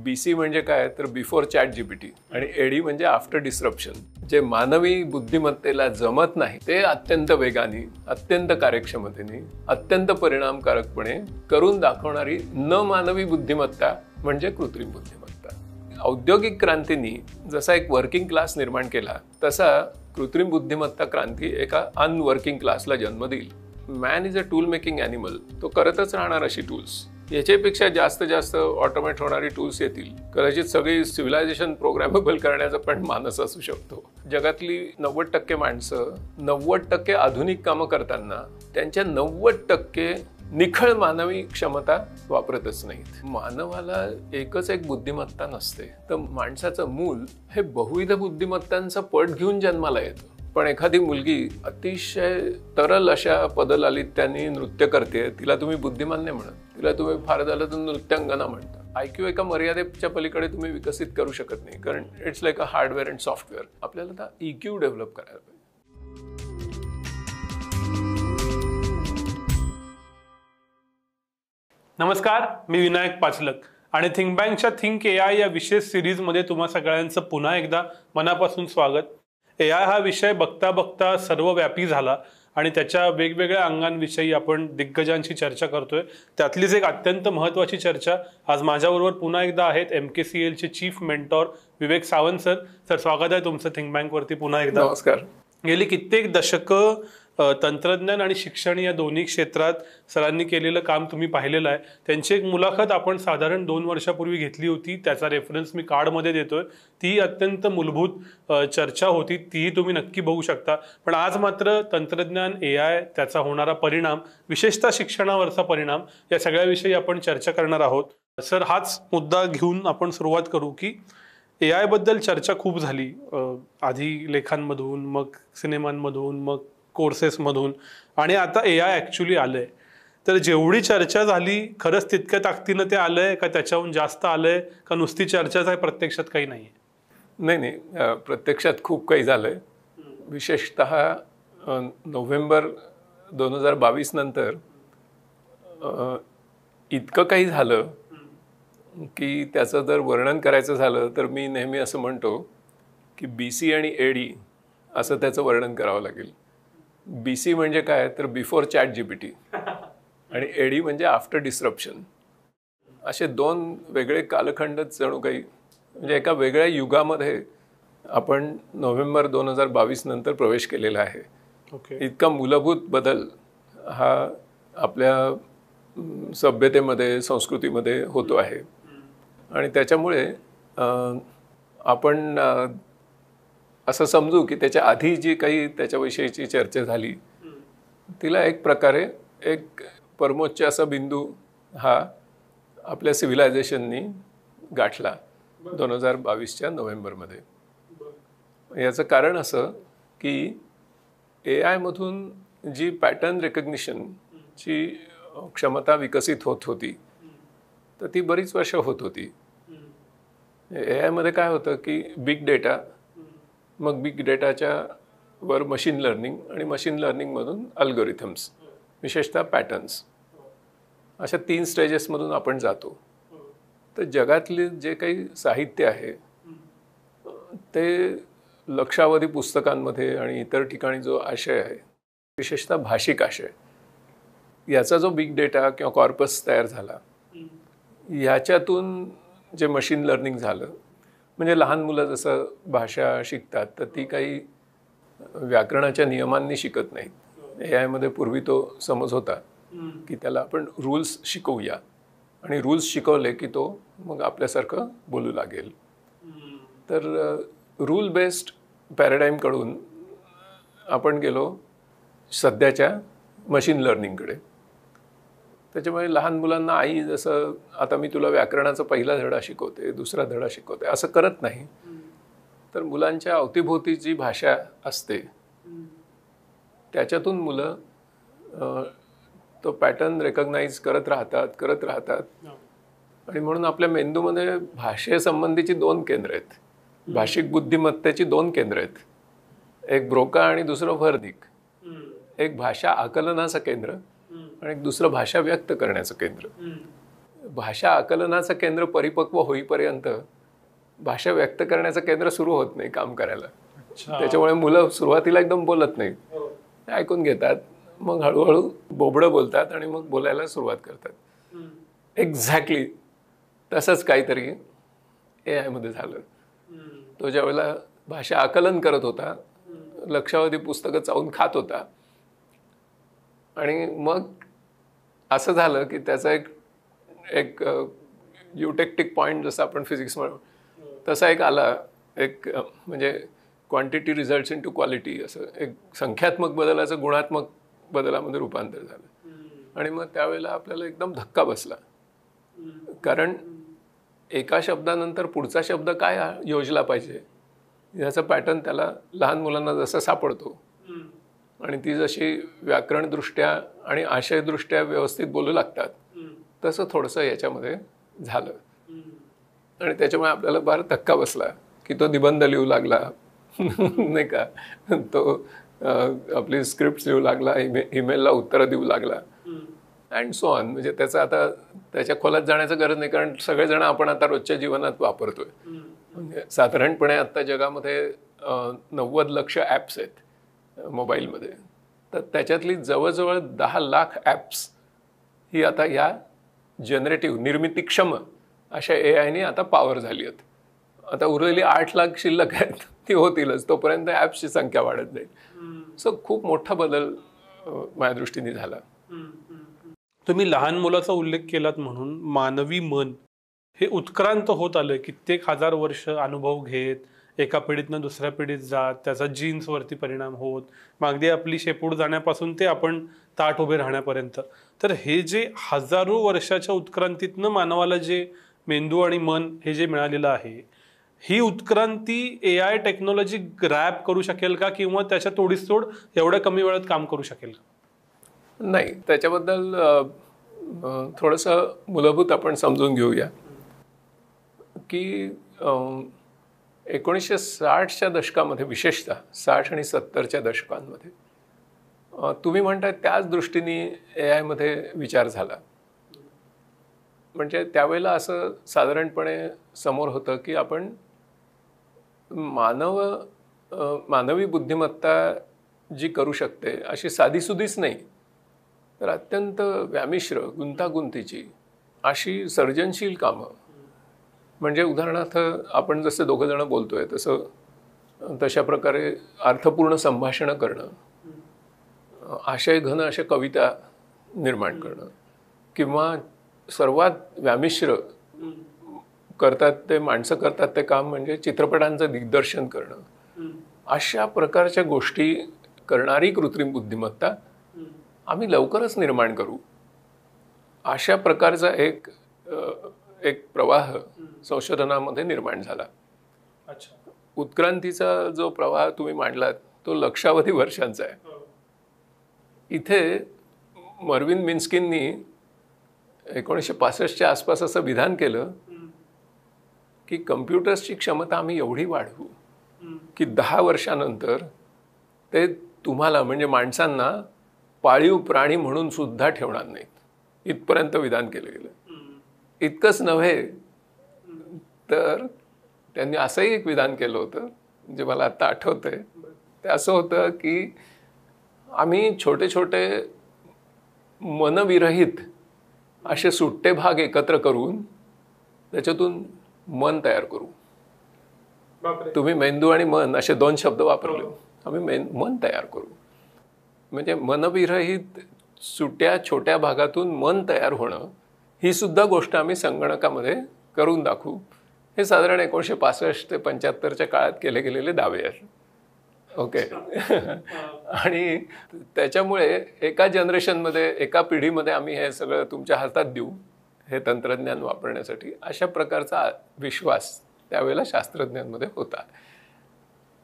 BC म्हणजे काय तर बिफोर ChatGPT आणि AD म्हणजे आफ्टर डिस्रप्शन. जे मानवी बुद्धिमत्तेला जमत नाही ते अत्यंत वेगाने, अत्यंत कार्यक्षमतेने, अत्यंत परिणामकारकपणे करून दाखवणारी न मानवी बुद्धिमत्ता म्हणजे कृत्रिम बुद्धिमत्ता. औद्योगिक क्रांतीने जसा एक वर्किंग क्लास निर्माण केला तसा कृत्रिम बुद्धिमत्ता क्रांती एका अनवर्किंग क्लासला जन्म देईल. Man is a tool making animal. तो करतच राहणार अशी टूल्स. याच्यापेक्षा जास्त ऑटोमेट होणारी टूल्स येतील. कदाचित सगळी सिव्हिलायझेशन प्रोग्रामेबल करण्याचा पण मानस असू शकतो. जगातली 90% माणसं 90% आधुनिक कामं करताना त्यांच्या 90% निखळ मानवी क्षमता वापरतच नाहीत. मानवाला एकच एक बुद्धिमत्ता नसते. तर माणसाचं मूल हे बहुविध बुद्धिमत्तांचा पट घेऊन जन्माला येतं. पण एखादी मुलगी अतिशय तरल अशा पदलालित्याने नृत्य करते, तिला तुम्ही बुद्धिमान नाही म्हणत. तिला तुम्ही फार झालं तर नृत्यांगना म्हणता. IQ एका मर्यादेच्या पलीकडे तुम्ही विकसित करू शकत नाही, कारण it's like a hardware and software. आपल्याला आता EQ डेव्हलप करायला पाहिजे. नमस्कार, मी विनायक पाचलक आणि थिंक बँकच्या थिंक AI या विशेष सिरीजमध्ये तुम्हा सगळ्यांचं पुन्हा एकदा मनापासून स्वागत. AI हा विषय बघता बघता सर्वव्यापी झाला आणि त्याच्या वेगवेगळ्या अंगांविषयी आपण दिग्गजांशी चर्चा करतोय. त्यातलीच एक अत्यंत महत्त्वाची चर्चा आज माझ्याबरोबर पुन्हा एकदा आहेत MKCLचे चीफ मेंटॉर विवेक सावंत सर. सर, स्वागत आहे तुमचं थिंक बँकवरती पुन्हा एकदा. नमस्कार. गेली कित्येक दशकं तंत्रज्ञान आणि शिक्षण या दोन्ही क्षेत्रात सरांनी केलेलं काम तुम्ही पाहिलेलं आहे. त्यांची एक मुलाखत आपण साधारण 2 वर्षापूर्वी घेतली होती. त्याचा रेफरन्स मी कार्डमध्ये देतोय. ती अत्यंत मूलभूत चर्चा होती. तीही तुम्ही नक्की बघू शकता. पण आज मात्र तंत्रज्ञान, AI, त्याचा होणारा परिणाम, विशेषतः शिक्षणावरचा परिणाम, या सगळ्याविषयी आपण चर्चा करणार आहोत. सर, हाच मुद्दा घेऊन आपण सुरुवात करू की AI बद्दल चर्चा खूप झाली. आधी लेखांमधून, मग सिनेमांमधून, मग कोर्सेसमधून, आणि आता AI ॲक्च्युली आलंय. तर जेवढी चर्चा झाली खरंच तितक्या ताकदीनं ते आलंय का त्याच्याहून जास्त आलंय का नुसती चर्चाच आहे, प्रत्यक्षात काही नाही? नाही, प्रत्यक्षात खूप काही झालंय. विशेषतः नोव्हेंबर 2022 नंतर इतकं काही झालं की त्याचं जर वर्णन करायचं झालं तर मी नेहमी असं म्हणतो की BC आणि AD असं त्याचं वर्णन करावं लागेल. BC म्हणजे काय तर बिफोर ChatGPT आणि AD म्हणजे आफ्टर डिस्रप्शन. असे 2 वेगळे कालखंडच जणू काही, म्हणजे एका वेगळ्या युगामध्ये आपण नोव्हेंबर 2022 नंतर प्रवेश केलेला आहे. इतका मूलभूत बदल हा आपल्या सभ्यतेमध्ये, संस्कृतीमध्ये होतो आहे. आणि त्याच्यामुळे आपण असं समजू की त्याच्या आधी जी काही त्याच्याविषयीची चर्चा झाली तिला एक प्रकारे एक परमोच्च असा बिंदू हा आपल्या सिव्हिलायझेशननी गाठला 2022च्या नोव्हेंबरमध्ये. याचं कारण असं की AI मधून जी पॅटर्न रेकग्निशनची क्षमता विकसित होत होती तर ती बरीच वर्ष होत होती. AI मध्ये काय होतं की बिग डेटा, मग बिग डेटाच्या वर मशीन लर्निंग आणि मशीन लर्निंगमधून अल्गोरिथम्स, विशेषतः पॅटर्न्स, अशा 3 स्टेजेसमधून आपण जातो. तर जगातले जे काही साहित्य आहे ते लक्षावधी पुस्तकांमध्ये आणि इतर ठिकाणी जो आशय आहे, विशेषतः भाषिक आशय, याचा जो बिग डेटा किंवा कॉर्पस तयार झाला, ह्याच्यातून जे मशीन लर्निंग झालं, म्हणजे लहान मुलं जसं भाषा शिकतात तर ती काही व्याकरणाच्या नियमांनी शिकत नाहीत. AI मध्ये पूर्वी तो समज होता की त्याला आपण रूल्स शिकवूया आणि रूल्स शिकवले की तो मग आपल्यासारखं बोलू लागेल. तर रूल बेस्ड पॅराडाईमकडून आपण गेलो सध्याच्या मशीन लर्निंगकडे. त्याच्यामुळे लहान मुलांना आई जसं आता मी तुला व्याकरणाचा पहिला धडा शिकवते, दुसरा धडा शिकवते असं करत नाही. तर मुलांच्या अवतीभोवती जी भाषा असते त्याच्यातून मुलं तो पॅटर्न रेकग्नाइज करत राहतात. आणि म्हणून आपल्या मेंदूमध्ये भाषेसंबंधीची 2 केंद्र आहेत. भाषिक बुद्धिमत्तेची 2 केंद्र आहेत. एक ब्रोका आणि दुसरं व्हर्निक. एक भाषा आकलनाचं केंद्र आणि एक दुसरं भाषा व्यक्त करण्याचं केंद्र. भाषा आकलनाचं केंद्र परिपक्व होईपर्यंत भाषा व्यक्त करण्याचं केंद्र सुरू होत नाही काम करायला. त्याच्यामुळे मुलं सुरुवातीला एकदम बोलत नाहीत, ऐकून घेतात, मग हळूहळू बोबडं बोलतात आणि मग बोलायला सुरुवात करतात. एक्झॅक्टली तसंच काहीतरी AI मध्ये झालं. तो ज्यावेळेला भाषा आकलन करत होता, लक्षावधी पुस्तकं चावून खात होता, आणि मग असं झालं की त्याचा एक युटेक्टिक पॉईंट जसं आपण फिजिक्स म्हणू तसा एक आला, एक म्हणजे quantity results into quality, असं एक संख्यात्मक बदलाचं गुणात्मक बदलामध्ये रूपांतर झालं. आणि मग त्यावेळेला आपल्याला एकदम धक्का बसला, कारण एका शब्दानंतर पुढचा शब्द काय योजला पाहिजे याचा पॅटर्न त्याला लहान मुलांना जसा सापडतो आणि ती जशी व्याकरणदृष्ट्या आणि आशयदृष्ट्या व्यवस्थित बोलू लागतात तसं थोडंसं याच्यामध्ये झालं. आणि त्याच्यामुळे आपल्याला फार धक्का बसला की तो निबंध लिहू लागला नाही का, तो आपली स्क्रिप्ट लिहू लागला, ईमेलला उत्तरं देऊ लागला अँड सो ऑन. म्हणजे त्याचं आता त्याच्या खोलात जाण्याचं गरज नाही, कारण सगळेजण आपण आता रोजच्या जीवनात वापरतोय. म्हणजे साधारणपणे आता जगामध्ये 90 लक्ष ॲप्स आहेत मोबाईलमध्ये, तर त्याच्यातली जवळजवळ 10 लाख ॲप्स ही आता या जनरेटिव्ह निर्मितीक्षम अशा AIने आता पॉवर झाली आहेत. आता उरलेली 8 लाख शिल्लक आहेत, ती होतीलच, तोपर्यंत ॲप्सची संख्या वाढत जाईल. सो खूप मोठा बदल माझ्या दृष्टीने झाला. तुम्ही लहान मुलाचा उल्लेख केलात म्हणून मानवी मन हे उत्क्रांत होत आलं, कित्येक हजार वर्ष अनुभव घेत एका पिढीतनं दुसऱ्या पिढीत जात, त्याचा जीन्सवरती परिणाम होत, मागदी आपली शेपूट जाण्यापासून ते आपण ताट उभे राहण्यापर्यंत. तर हे जे हजारो वर्षाच्या उत्क्रांतीतनं मानवाला जे मेंदू आणि मन हे जे मिळालेलं आहे, ही उत्क्रांती AI टेक्नॉलॉजी ग्रॅब करू शकेल का, किंवा त्याच्या तोडीस तोड एवढ्या कमी वेळात काम करू शकेल का? नाही, त्याच्याबद्दल थोडंसं मूलभूत आपण समजून घेऊया की 1960च्या दशकामध्ये, विशेषतः 60 आणि 70च्या दशकांमध्ये तुम्ही म्हणताय त्याच दृष्टीने AI मध्ये विचार झाला. म्हणजे त्यावेळेला असं साधारणपणे समोर होतं की आपण मानवी बुद्धिमत्ता जी करू शकते अशी साधीसुधीच नाही, तर अत्यंत व्यामिश्र गुंतागुंतीची अशी सर्जनशील कामं. म्हणजे उदाहरणार्थ आपण जसे दोघं जण बोलतोय तशा प्रकारे अर्थपूर्ण संभाषणं करणं, आशय घन अशा कविता निर्माण करणं, किंवा सर्वात व्यामिश्र करतात ते माणसं करतात ते काम म्हणजे चित्रपटांचं दिग्दर्शन करणं. अशा प्रकारच्या गोष्टी करणारी कृत्रिम बुद्धिमत्ता आम्ही लवकरच निर्माण करू, अशा प्रकारचा एक प्रवाह संशोधनामध्ये निर्माण झाला. उत्क्रांतीचा जो प्रवाह तुम्ही मांडलात तो लक्षावधी वर्षांचा आहे. इथे मर्विन मिन्स्किननी 1965च्या आसपास असं विधान केलं की कम्प्युटर्सची क्षमता आम्ही एवढी वाढवू की 10 वर्षानंतर ते तुम्हाला म्हणजे माणसांना पाळीव प्राणी म्हणून सुद्धा ठेवणार नाहीत, इथपर्यंत विधान केलं गेलं. इतकंच नव्हे तर त्यांनी असंही एक विधान केलं होतं जे मला आता आठवतंय. ते असं होतं की आम्ही छोटे छोटे मनविरहित असे सुट्टे भाग एकत्र करून त्याच्यातून मन तयार करू. तुम्ही मेंदू आणि मन असे 2 शब्द वापरले, आम्ही मन तयार करू. म्हणजे मनविरहित सुट्या छोट्या भागातून मन तयार होणं ही सुद्धा गोष्ट आम्ही संगणकामध्ये करून दाखवू. हे साधारण 1965 ते 75च्या काळात केले गेलेले दावे आहेत. ओके. आणि त्याच्यामुळे एका जनरेशनमध्ये, एका पिढीमध्ये आम्ही हे सगळं तुमच्या हातात देऊ हे तंत्रज्ञान वापरण्यासाठी, अशा प्रकारचा विश्वास त्यावेळेला शास्त्रज्ञांमध्ये होता.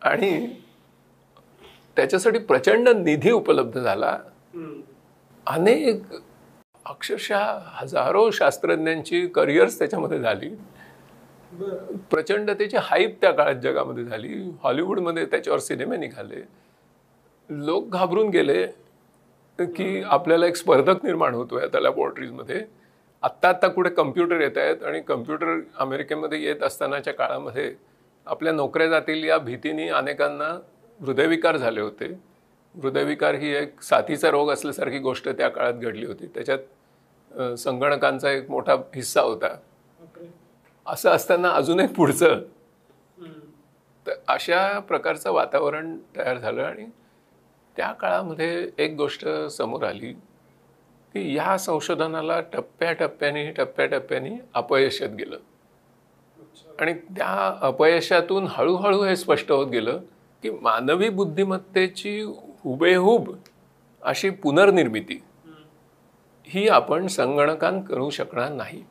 आणि त्याच्यासाठी प्रचंड निधी उपलब्ध झाला. अनेक अक्षरशः हजारो शास्त्रज्ञांची करिअर्स त्याच्यामध्ये झाली. प्रचंड त्याची हाईप त्या काळात जगामध्ये झाली. हॉलिवूडमध्ये त्याच्यावर सिनेमे निघाले. लोक घाबरून गेले की आपल्याला एक स्पर्धक निर्माण होतोय आता लॅबोरेटरीजमध्ये आत्ता कुठे कम्प्युटर येत आहेत आणि कम्प्युटर अमेरिकेमध्ये येत असतानाच्या काळामध्ये आपल्या नोकऱ्या जातील या भीतीने अनेकांना हृदयविकार झाले होते. हृदयविकार ही एक साथीचा रोग असल्यासारखी गोष्ट त्या काळात घडली होती. त्याच्यात संगणकांचा एक मोठा हिस्सा होता. असं असताना अजूनही पुढचं तर अशा प्रकारचं वातावरण तयार झालं आणि त्या काळामध्ये एक गोष्ट समोर आली की या संशोधनाला टप्प्याटप्प्याने अपयश येत गेलं आणि त्या अपयशातून हळूहळू हे स्पष्ट होत गेलं की मानवी बुद्धिमत्तेची हुबेहूब अशी पुनर्निर्मिती ही आपण संगणकान करू शकणार नाही.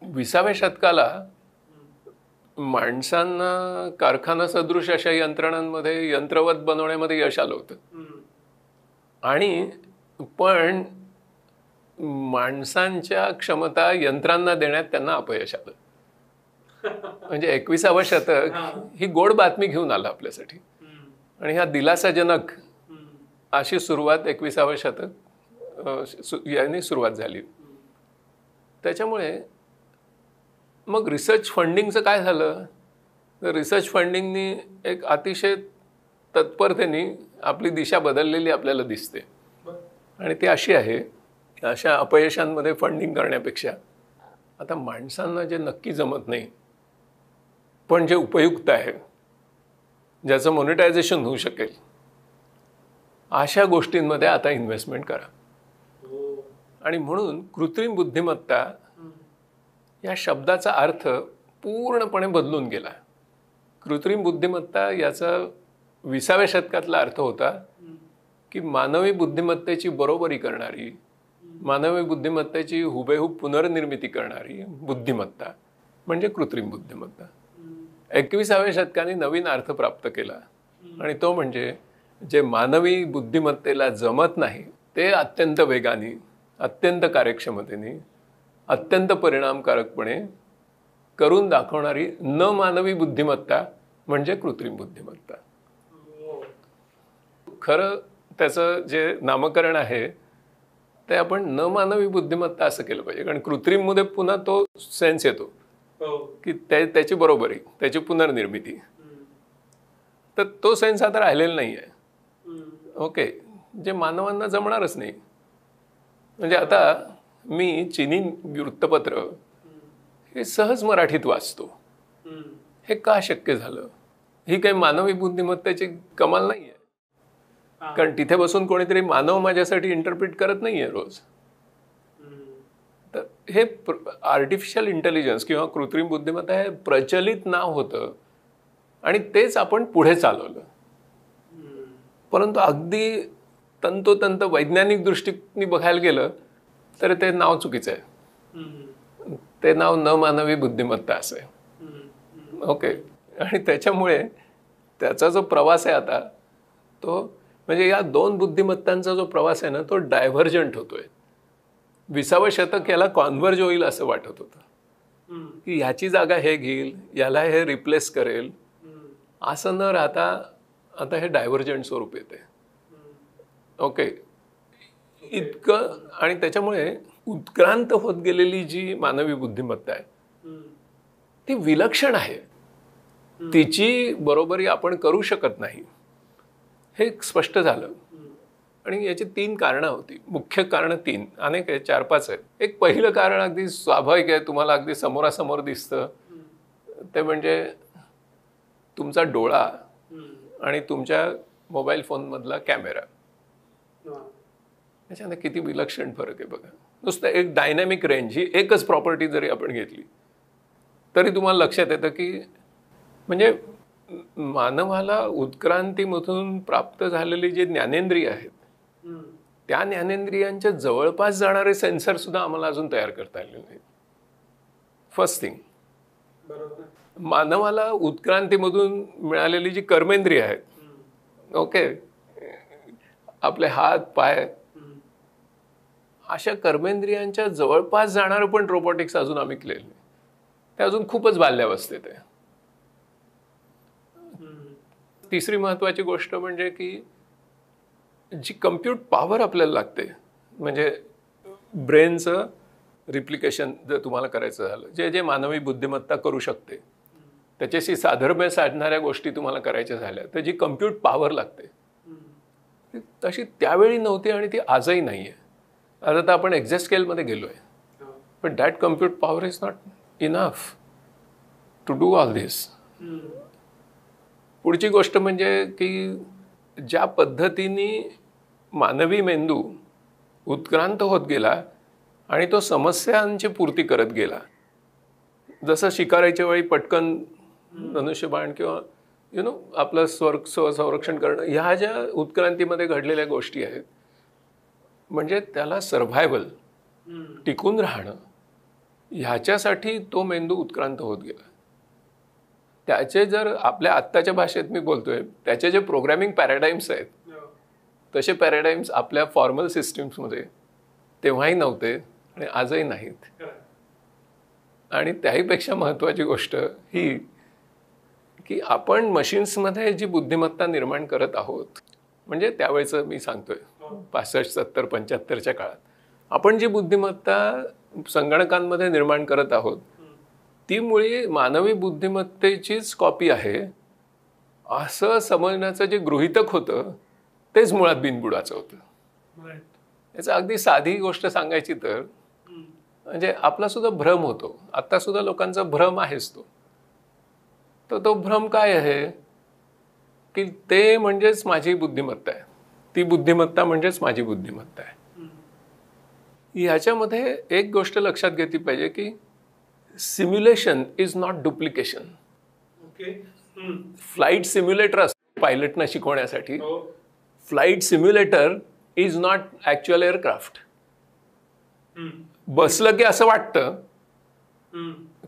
20व्या शतकाला माणसांना कारखाना सदृश अशा यंत्रणांमध्ये यंत्रवत बनवण्यामध्ये यश आलं होतं आणि पण माणसांच्या क्षमता यंत्रांना देण्यात त्यांना अपयश आलं. म्हणजे 21वं शतक ही गोड बातमी घेऊन आलं आपल्यासाठी आणि ह्या दिलासाजनक अशी सुरुवात 21वं शतक यांनी सुरुवात झाली. त्याच्यामुळे मग रिसर्च फंडिंगचं काय झालं तर रिसर्च फंडिंगनी एक अतिशय तत्परतेने आपली दिशा बदललेली आपल्याला दिसते आणि ती अशी आहे अशा अपयशांमध्ये फंडिंग करण्यापेक्षा आता माणसांना जे नक्की जमत नाही पण जे उपयुक्त आहे ज्याचं मॉनिटायझेशन होऊ शकेल अशा गोष्टींमध्ये आता इन्व्हेस्टमेंट करा. आणि म्हणून कृत्रिम बुद्धिमत्ता या शब्दाचा अर्थ पूर्णपणे बदलून गेला. कृत्रिम बुद्धिमत्ता याचा 20व्या शतकातला अर्थ होता की मानवी बुद्धिमत्तेची बरोबरी करणारी मानवी बुद्धिमत्तेची हुबेहूब पुनर्निर्मिती करणारी बुद्धिमत्ता म्हणजे कृत्रिम बुद्धिमत्ता. 21व्या शतकाने नवीन अर्थ प्राप्त केला आणि तो म्हणजे जे मानवी बुद्धिमत्तेला जमत नाही ते अत्यंत वेगाने अत्यंत कार्यक्षमतेने अत्यंत परिणामकारकपणे करून दाखवणारी न मानवी बुद्धिमत्ता म्हणजे कृत्रिम बुद्धिमत्ता. खरं त्याचं जे नामकरण आहे ते आपण न मानवी बुद्धिमत्ता असं केलं पाहिजे कारण कृत्रिममध्ये पुन्हा तो सेन्स येतो की त्याची बरोबरी त्याची पुनर्निर्मिती तर तो सेन्स आता राहिलेला नाही आहे. ओके जे मानवांना जमणारच नाही. म्हणजे आता मी चीनी वृत्तपत्र हे सहज मराठीत वाचतो. हे का शक्य झालं? ही काही मानवी बुद्धिमत्तेची कमाल नाही आहे कारण तिथे बसून कोणीतरी मानव माझ्यासाठी इंटरप्रिट करत नाही आहे रोज. तर हे आर्टिफिशियल इंटेलिजन्स किंवा कृत्रिम बुद्धिमत्ता हे प्रचलित नाव होतं आणि तेच आपण पुढे चालवलं. परंतु अगदी तंतोतंत वैज्ञानिक दृष्टीने बघायला गेलं तर ते नाव चुकीचं आहे. ते नाव न मानवी बुद्धिमत्ता असं आहे. ओके आणि त्याच्यामुळे त्याचा जो प्रवास आहे आता तो म्हणजे या दोन बुद्धिमत्तांचा जो प्रवास आहे ना तो डायव्हर्जंट होतोय. 20वं शतक याला कॉन्व्हर्ज होईल असं वाटत होतं की ह्याची जागा हे घेईल याला हे रिप्लेस करेल असं न राहता आता हे डायव्हर्जंट स्वरूप येते. ओके इतकं आणि त्याच्यामुळे उत्क्रांत होत गेलेली जी मानवी बुद्धिमत्ता आहे ती विलक्षण आहे. तिची बरोबरी आपण करू शकत नाही हे स्पष्ट झालं आणि याची 3 कारणं होती. मुख्य कारणं 3 अनेक आहे 4-5 आहेत. एक पहिलं कारण अगदी स्वाभाविक आहे तुम्हाला अगदी समोरासमोर दिसतं ते म्हणजे तुमचा डोळा आणि तुमच्या मोबाईल फोनमधला कॅमेरा याच्याने किती विलक्षण फरक आहे बघा. नुसतं एक डायनॅमिक रेंज ही एकच प्रॉपर्टी जरी आपण घेतली तरी तुम्हाला लक्षात येतं की म्हणजे मानवाला उत्क्रांतीमधून प्राप्त झालेली जी ज्ञानेंद्रिय आहेत त्या ज्ञानेंद्रियांच्या जवळपास जाणारे सेन्सर सुद्धा आम्हाला अजून तयार करता आलेले नाहीत. फर्स्ट थिंग मानवाला उत्क्रांतीमधून मिळालेली जी कर्मेंद्रिय आहेत ओके आपले हात पाय अशा कर्मेंद्रियांच्या जवळपास जाणारं पण रोबोटिक्स अजून आम्ही केलेलं नाही. ते अजून खूपच बाल्यावस्थेत आहे. तिसरी महत्त्वाची गोष्ट म्हणजे की जी कम्प्यूट पॉवर आपल्याला लागते म्हणजे ब्रेनचं रिप्लिकेशन जर तुम्हाला करायचं झालं, जे जे मानवी बुद्धिमत्ता करू शकते त्याच्याशी साधर्म्य साधणाऱ्या गोष्टी तुम्हाला करायच्या झाल्या तर जी कम्प्यूट पॉवर लागते तशी त्यावेळी नव्हती आणि ती आजही नाही आहे. आता तर आपण एक्झॅस्केलमध्ये गेलो आहे, पण that compute power is not enough to do all this. पुढची गोष्ट म्हणजे की ज्या पद्धतीने मानवी मेंदू उत्क्रांत होत गेला आणि तो समस्यांची पूर्ती करत गेला, जसं शिकाराच्या वेळी पटकन धनुष्यबाण किंवा आपलं स्वसंरक्षण करणं, ह्या ज्या उत्क्रांतीमध्ये घडलेल्या गोष्टी आहेत, म्हणजे त्याला सर्व्हायव्हल, टिकून राहणं, ह्याच्यासाठी तो मेंदू उत्क्रांत होत गेला. त्याचे जर आपल्या आत्ताच्या भाषेत मी बोलतोय, त्याचे जे प्रोग्रॅमिंग पॅराडाईम्स आहेत तसे पॅराडाईम्स आपल्या फॉर्मल सिस्टीम्समध्ये तेव्हाही नव्हते आणि आजही नाहीत. आणि त्याहीपेक्षा महत्त्वाची गोष्ट ही की आपण मशीन्समध्ये जी बुद्धिमत्ता निर्माण करत आहोत, म्हणजे त्यावेळेचं मी सांगतोय 65, 70, 75च्या काळात आपण जी बुद्धिमत्ता संगणकांमध्ये निर्माण करत आहोत ती मुळी मानवी बुद्धिमत्तेचीच कॉपी आहे असं समजण्याचं जे गृहीतक होतं तेच मुळात बिनबुडाचं होतं. याचं अगदी साधी गोष्ट सांगायची तर म्हणजे आपला सुद्धा भ्रम होतो, आत्ता सुद्धा लोकांचा भ्रम आहेच तो. तर तो भ्रम काय आहे की ते म्हणजेच माझी बुद्धिमत्ता आहे, ती बुद्धिमत्ता म्हणजेच माझी बुद्धिमत्ता आहे. ह्याच्यामध्ये एक गोष्ट लक्षात घेतली पाहिजे की simulation is not duplication. Flight simulator असतं पायलटना शिकवण्यासाठी, flight simulator is not actual aircraft. बसलं की असं वाटतं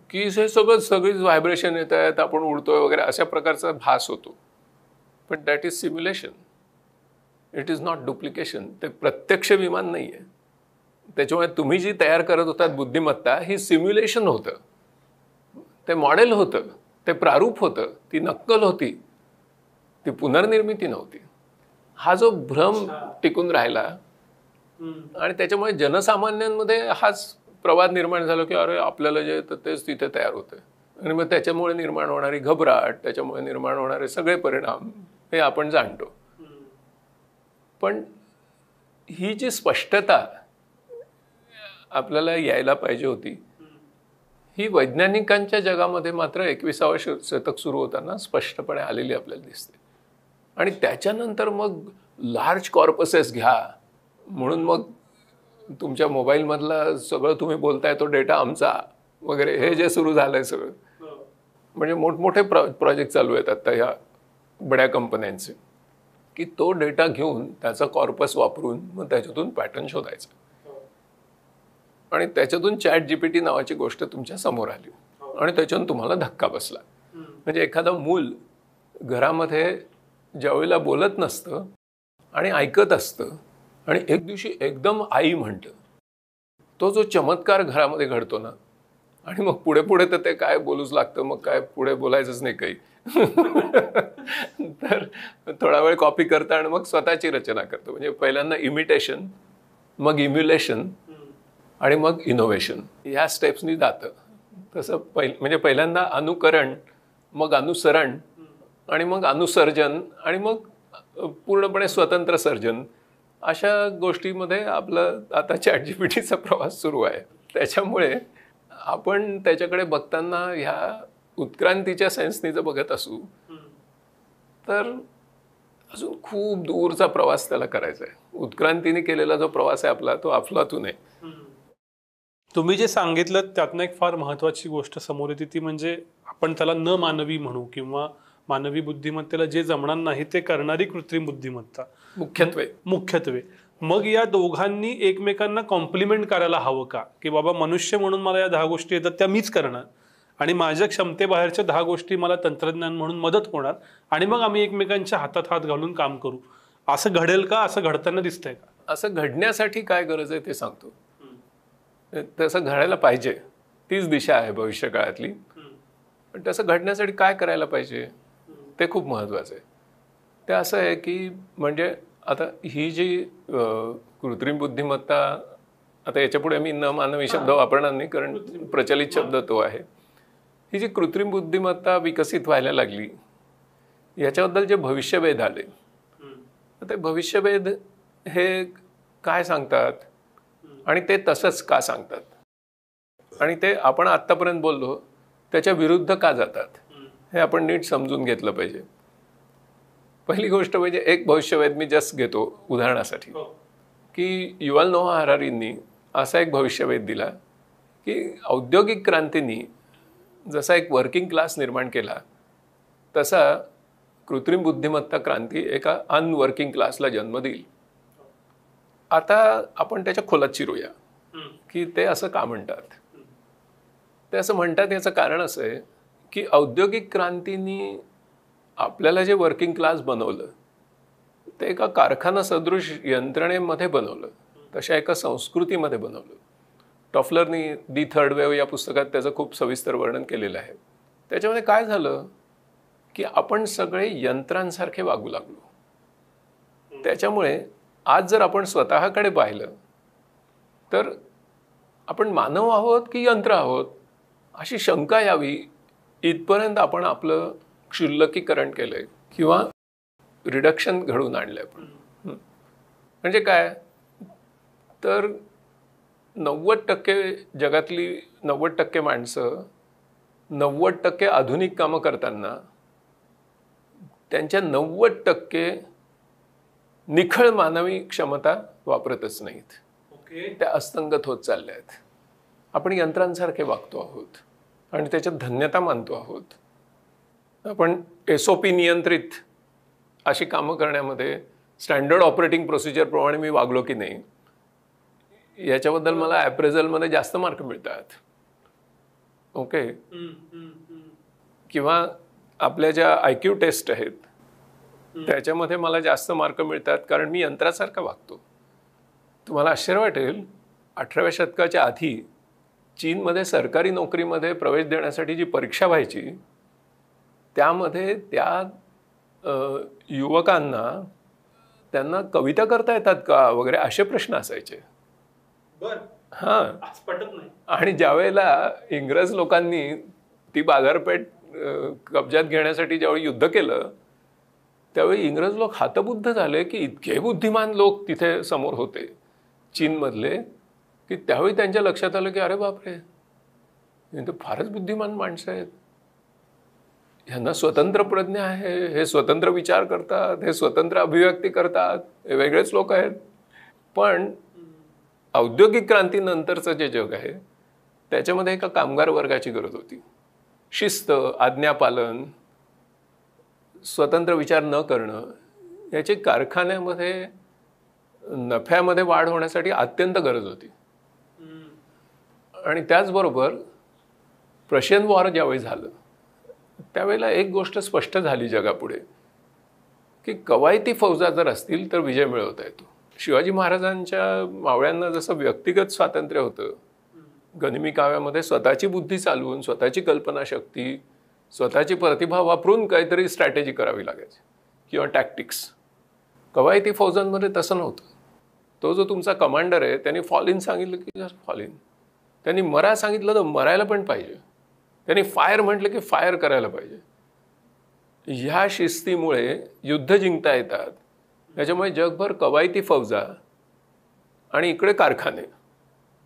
की हे सगळीच व्हायब्रेशन येत आहेत, आपण उडतोय वगैरे अशा प्रकारचा भास होतो, पण that is simulation, it is not duplication. ते प्रत्यक्ष विमान नाही आहे. त्याच्यामुळे तुम्ही जी तयार करत होतात बुद्धिमत्ता ही सिम्युलेशन होतं, ते मॉडेल होतं, ते प्रारूप होतं, ती नक्कल होती, ती पुनर्निर्मिती नव्हती. हा जो भ्रम टिकून राहिला आणि त्याच्यामुळे जनसामान्यांमध्ये हाच प्रवाद निर्माण झाला की अरे आपल्याला जे येतं तेच तिथे तयार होतं, आणि मग त्याच्यामुळे निर्माण होणारी घबराट, त्याच्यामुळे निर्माण होणारे सगळे परिणाम हे आपण जाणतो. पण ही जी स्पष्टता आपल्याला यायला पाहिजे होती ही वैज्ञानिकांच्या जगामध्ये मात्र 21वे शतक सुरू होताना स्पष्टपणे आलेली आपल्याला दिसते. आणि त्याच्यानंतर मग लार्ज कॉर्पसेस घ्या म्हणून मग तुमच्या मोबाईलमधला सगळं तुम्ही बोलताय तो डेटा आमचा वगैरे हे जे सुरू झालंय सगळं, म्हणजे मोठमोठे प्रोजेक्ट चालू आहेत आता ह्या बड्या कंपन्यांचे, की तो डेटा घेऊन त्याचा कॉर्पस वापरून मग त्याच्यातून पॅटर्न शोधायचा. आणि त्याच्यातून ChatGPT नावाची गोष्ट तुमच्या समोर आली आणि त्याच्यातून तुम्हाला धक्का बसला. म्हणजे एखादं मूल घरामध्ये ज्यावेळेला बोलत नसतं आणि ऐकत असतं आणि एक दिवशी एकदम आई म्हणतं, तो जो चमत्कार घरामध्ये घडतो ना, आणि मग पुढे पुढे तर ते काय बोलूच लागतं, मग काय पुढे बोलायचंच नाही काही. तर थोडा वेळ कॉपी करतं आणि मग स्वतःची रचना करतो. म्हणजे पहिल्यांदा इमिटेशन, मग इम्युलेशन आणि मग इनोव्हेशन ह्या स्टेप्सनी जातं. तसं म्हणजे पहिल्यांदा अनुकरण, मग अनुसरण आणि मग अनुसर्जन आणि मग पूर्णपणे स्वतंत्र सर्जन, अशा गोष्टीमध्ये आपलं आता ChatGPTचा प्रवास सुरू आहे. त्याच्यामुळे आपण त्याच्याकडे बघताना ह्या उत्क्रांतीच्या सेन्सनी जर बघत असू तर अजून खूप दूरचा प्रवास त्याला करायचा आहे. उत्क्रांतीने केलेला जो प्रवास आहे आपला तो अफलातून आहे. तुम्ही जे सांगितलं त्यातनं एक फार महत्त्वाची गोष्ट समोर येते, ती म्हणजे आपण त्याला न मानवी म्हणू किंवा मानवी बुद्धिमत्तेला जे जमणार नाही ते करणारी कृत्रिम बुद्धिमत्ता मुख्यत्वे. मग या दोघांनी एकमेकांना कॉम्प्लिमेंट करायला हवं का, की बाबा मनुष्य म्हणून मला या 10 गोष्टी येतात त्या मीच करणार आणि माझ्या क्षमतेबाहेरच्या 10 गोष्टी मला तंत्रज्ञान म्हणून मदत होणार आणि मग आम्ही एकमेकांच्या हातात हात घालून काम करू. असं घडेल का? असं घडताना दिसतंय का? असं घडण्यासाठी काय गरज आहे ते सांगतो. तसं घडायला पाहिजे, तीच दिशा आहे भविष्यकाळातली. पण तसं घडण्यासाठी काय करायला पाहिजे ते खूप महत्त्वाचं आहे. ते असं आहे की म्हणजे आता ही जी कृत्रिम बुद्धिमत्ता आता याच्यापुढे मी न मानवी शब्द वापरणार नाही, कारण प्रचलित शब्द तो आहे. ही जी कृत्रिम बुद्धिमत्ता विकसित व्हायला लागली, याच्याबद्दल जे भविष्यवेध आले, ते भविष्यवेध हे काय सांगतात आणि ते तसंच का सांगतात, आणि ते आपण आत्तापर्यंत बोललो त्याच्या विरुद्ध का जातात, हे आपण नीट समजून घेतलं पाहिजे. पहिली गोष्ट म्हणजे एक भविष्यवेध मी जस्ट घेतो उदाहरणासाठी, की युval नोआ हरारींनी असा एक भविष्यवेध दिला की औद्योगिक क्रांतीनी जसा एक वर्किंग क्लास निर्माण केला, तसा कृत्रिम बुद्धिमत्ता क्रांती एका अनवर्किंग क्लासला जन्म देईल. आता आपण त्याच्या खोलात शिरूया की ते असं का म्हणतात. ते असं म्हणतात याचं कारण असं आहे की औद्योगिक क्रांतीनी आपल्याला जे वर्किंग क्लास बनवलं ते एका कारखाना सदृश यंत्रणेमध्ये बनवलं, तशा एका संस्कृतीमध्ये बनवलं. टॉफलरनी दी थर्ड वेव्ह या पुस्तकात त्याचं खूप सविस्तर वर्णन केलेलं आहे. त्याच्यामध्ये काय झालं की आपण सगळे यंत्रांसारखे वागू लागलो. त्याच्यामुळे आज जर आपण स्वतःकडे पाहिलं तर आपण मानव आहोत की यंत्र आहोत अशी शंका यावी इथपर्यंत आपण आपलं क्षुल्लकीकरण केलंय किंवा रिडक्शन घडवून आणलंय. आपण म्हणजे काय तर 90% जगातली 90% माणसं 90% आधुनिक कामं करताना त्यांच्या 90% निखळ मानवी क्षमता वापरतच नाहीत. त्या अस्तंगत होत चालल्या आहेत. आपण यंत्रांसारखे वागतो आहोत आणि त्याच्यात धन्यता मानतो आहोत. आपण SOP नियंत्रित अशी कामं करण्यामध्ये स्टँडर्ड ऑपरेटिंग प्रोसिजर प्रमाणे मी वागलो की नाही याच्याबद्दल मला ॲप्रेझलमध्ये जास्त मार्क मिळतात. ओके. किंवा आपल्या ज्या IQ टेस्ट आहेत त्याच्यामध्ये मला जास्त मार्क मिळतात कारण मी यंत्रासारखा वागतो. तुम्हाला आश्चर्य वाटेल, 18व्या शतकाच्या आधी चीनमध्ये सरकारी नोकरीमध्ये प्रवेश देण्यासाठी जी परीक्षा व्हायची त्यामध्ये त्या युवकांना त्यांना कविता करता येतात का वगैरे असे प्रश्न असायचे. आणि ज्यावेळेला इंग्रज लोकांनी ती बाजारपेठ कब्जात घेण्यासाठी ज्यावेळी युद्ध केलं त्यावेळी इंग्रज लोक हतबुद्ध झाले की इतके बुद्धिमान लोक तिथे समोर होते चीनमधले की त्यावेळी त्यांच्या लक्षात आलं की अरे बापरे, हे तर फारच बुद्धिमान माणसं आहेत, ह्यांना स्वतंत्र प्रज्ञा आहे, हे स्वतंत्र विचार करतात, हे स्वतंत्र अभिव्यक्ती करतात, हे वेगळेच लोक आहेत. पण औद्योगिक क्रांतीनंतरचं जे जग आहे त्याच्यामध्ये एका कामगार वर्गाची गरज होती. शिस्त, आज्ञापालन, स्वतंत्र विचार न करणं याची कारखान्यामध्ये नफ्यामध्ये वाढ होण्यासाठी अत्यंत गरज होती. आणि त्याचबरोबर पर्शियन वॉर ज्यावेळी झालं त्यावेळेला एक गोष्ट स्पष्ट झाली जगापुढे की कवायती फौजा जर असतील तर विजय मिळवता येतो. शिवाजी महाराजांच्या मावळ्यांना जसं व्यक्तिगत स्वातंत्र्य होतं, गनिमी काव्यामध्ये स्वतःची बुद्धी चालवून, स्वतःची कल्पनाशक्ती, स्वतःची प्रतिभा वापरून काहीतरी स्ट्रॅटेजी करावी लागायची किंवा टॅक्टिक्स. कवायती फौजांमध्ये तसं नव्हतं. तो जो तुमचा कमांडर आहे त्यांनी फॉल इन सांगितलं की फॉल इन, त्यांनी मरा सांगितलं तर मरायला पण पाहिजे, त्यांनी फायर म्हटलं की फायर करायला पाहिजे. ह्या शिस्तीमुळे युद्ध जिंकता येतात. त्याच्यामुळे जगभर कवायती फौजा आणि इकडे कारखाने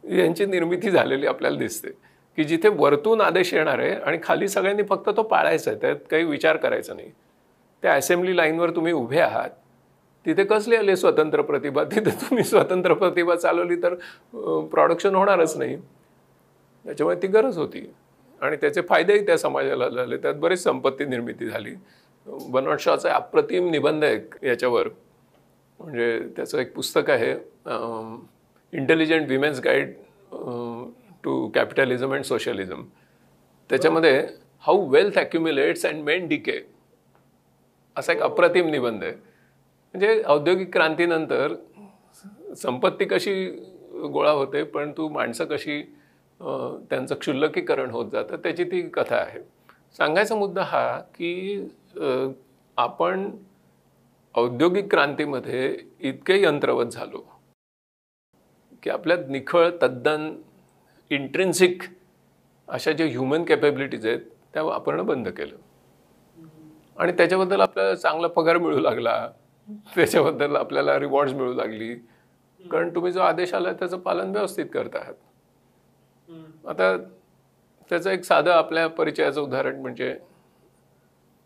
यांची निर्मिती झालेली आपल्याला दिसते की जिथे वरतून आदेश येणार आहे आणि खाली सगळ्यांनी फक्त तो पाळायचा आहे, त्यात काही विचार करायचा नाही. त्या असेंब्ली लाईनवर तुम्ही उभे आहात, तिथे कसली आली स्वतंत्र प्रतिभा? तिथे तुम्ही स्वतंत्र प्रतिभा चालवली तर प्रोडक्शन होणारच नाही. त्याच्यामुळे ती गरज होती आणि त्याचे फायदेही त्या समाजाला झाले. त्यात बरीच संपत्ती निर्मिती झाली. बर्नार्ड शॉचा अप्रतिम निबंध आहे याच्यावर, म्हणजे त्याचं एक पुस्तक आहे intelligent women's guide to capitalism and socialism. त्याच्यामध्ये how wealth accumulates and men decay असा एक अप्रतिम निबंध आहे. म्हणजे औद्योगिक क्रांतीनंतर संपत्ती कशी गोळा होते परंतु माणसं कशी त्यांचं क्षुल्लकीकरण होत जातं त्याची ती कथा आहे. सांगायचा मुद्दा हा की आपण औद्योगिक क्रांतीमध्ये इतके यंत्रवत झालो की आपल्यात निखळ तद्दन इंट्रिन्सिक अशा ज्या ह्युमन कॅपेबिलिटीज आहेत त्या वापरणं बंद केलं. आणि त्याच्याबद्दल आपल्याला चांगला पगार मिळू लागला, त्याच्याबद्दल आपल्याला रिवॉर्ड्स मिळू लागली, कारण तुम्ही जो आदेश आला त्याचं पालन व्यवस्थित करत आहात. आता त्याचं एक साधं आपल्या परिचयाचं उदाहरण म्हणजे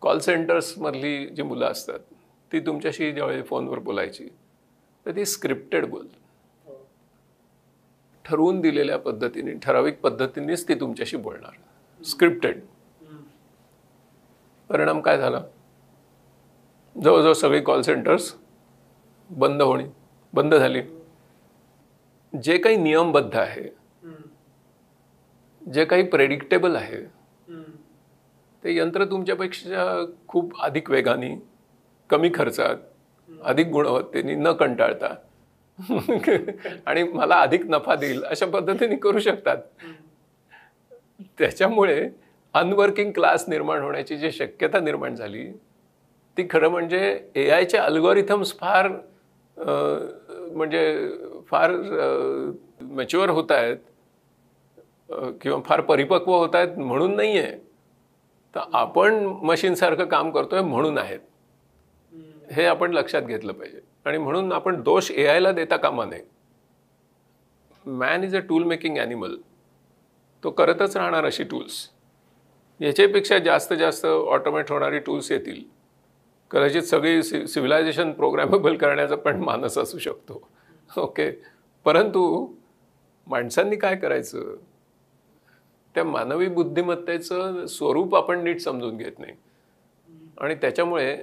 कॉल सेंटर्समधली जी मुलं असतात ती तुमच्याशी ज्यावेळी फोनवर बोलायची तर ती स्क्रिप्टेड बोलतात. ठरवून दिलेल्या पद्धतीने, ठराविक पद्धतीनेच ती तुमच्याशी बोलणार, स्क्रिप्टेड. परिणाम काय झाला? जवळजवळ सगळी कॉल सेंटर्स बंद झाली. जे काही नियमबद्ध आहे, जे काही प्रेडिक्टेबल आहे, ते यंत्र तुमच्यापेक्षा खूप अधिक वेगाने, कमी खर्चात, अधिक गुणवत्तेने, न कंटाळता आणि मला अधिक नफा देईल अशा पद्धतीने करू शकतात. त्याच्यामुळे अनवर्किंग क्लास निर्माण होण्याची जी शक्यता निर्माण झाली ती खरं म्हणजे एआयचे अल्गोरिथम्स फार मॅच्युअर होत आहेत किंवा फार परिपक्व होत आहेत म्हणून नाही आहे, तर आपण मशीनसारखं काम करतोय म्हणून आहेत. हे आपण लक्षात घेतलं पाहिजे. आणि म्हणून आपण दोष एआयला देता कामा नये. Man is a tool making animal. तो करतच राहणार अशी टूल्स. याच्यापेक्षा जास्त ऑटोमेट होणारी टूल्स येतील. कदाचित सगळी सिव्हिलायझेशन प्रोग्रॅमेबल करण्याचा पण मानस असू शकतो. ओके, परंतु माणसांनी काय करायचं? त्या मानवी बुद्धिमत्तेचं स्वरूप आपण नीट समजून घेत नाही. आणि त्याच्यामुळे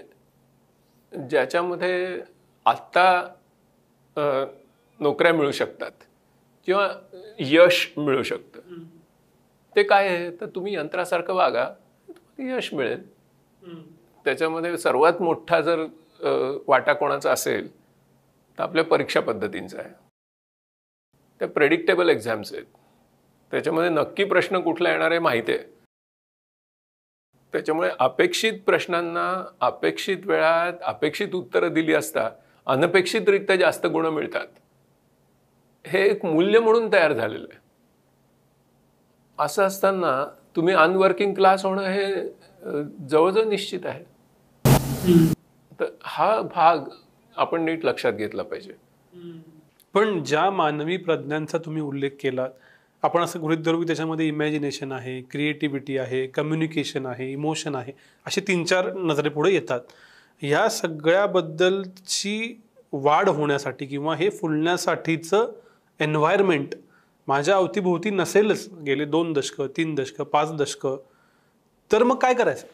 ज्याच्यामध्ये आत्ता नोकऱ्या मिळू शकतात किंवा यश मिळू शकतं, ते काय आहे? तर तुम्ही यंत्रासारखं वागा, तुम्हाला यश मिळेल. त्याच्यामध्ये सर्वात मोठा जर वाटा कोणाचा असेल तर आपल्या परीक्षा पद्धतींचा आहे. त्या प्रेडिक्टेबल एक्झाम्स आहेत. त्याच्यामध्ये नक्की प्रश्न कुठला येणार आहे माहिती आहे. त्याच्यामुळे अपेक्षित प्रश्नांना अपेक्षित वेळात अपेक्षित उत्तरं दिली असता अनपेक्षितरित्या जास्त गुण मिळतात. हे एक मूल्य म्हणून तयार झालेलं आहे. असं असताना तुम्ही अनवर्किंग क्लास होणं हे जवळजवळ निश्चित आहे. तर हा भाग आपण नीट लक्षात घेतला पाहिजे. पण ज्या मानवी प्रज्ञांचा तुम्ही उल्लेख केलात, आपण असं गृहीत धरू की त्याच्यामध्ये इमॅजिनेशन आहे, क्रिएटिव्हिटी आहे, कम्युनिकेशन आहे, इमोशन आहे, असे 3-4 नजरेपुढे येतात. ह्या सगळ्याबद्दलची वाढ होण्यासाठी किंवा हे फुलण्यासाठीचं एन्व्हायरमेंट माझ्या अवतीभोवती नसेलच गेले 2 दशकं, 3 दशकं, 5 दशकं, तर मग काय करायचं?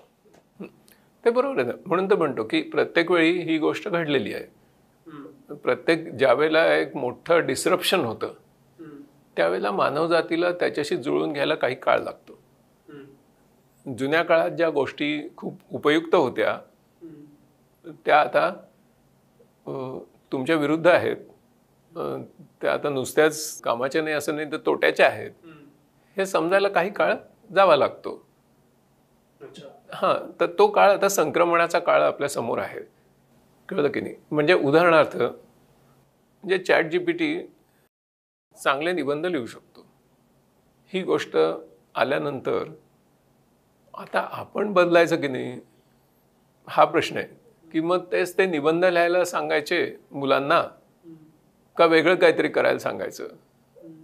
ते बरोबर आहे ना. म्हणून तर म्हणतो की प्रत्येक वेळी ही गोष्ट घडलेली आहे. ज्यावेळेला एक मोठं डिसरप्शन होतं त्यावेळेला मानवजातीला त्याच्याशी जुळून घ्यायला काही काळ लागतो. जुन्या काळात ज्या गोष्टी खूप उपयुक्त होत्या त्या आता तुमच्या विरुद्ध आहेत. त्या आता नुसत्याच कामाच्या नाही असं नाही तर तोट्याच्या आहेत. हे समजायला काही काळ जावा लागतो. हां, तर तो काळ आता संक्रमणाचा काळ आपल्या समोर आहे. कळलं की नाही? म्हणजे उदाहरणार्थ म्हणजे ChatGPT चांगले निबंध लिहू शकतो. ही गोष्ट आल्यानंतर आता आपण बदलायचं की नाही हा प्रश्न आहे. की मग तेच ते निबंध लिहायला सांगायचे मुलांना का वेगळं काहीतरी करायला सांगायचं,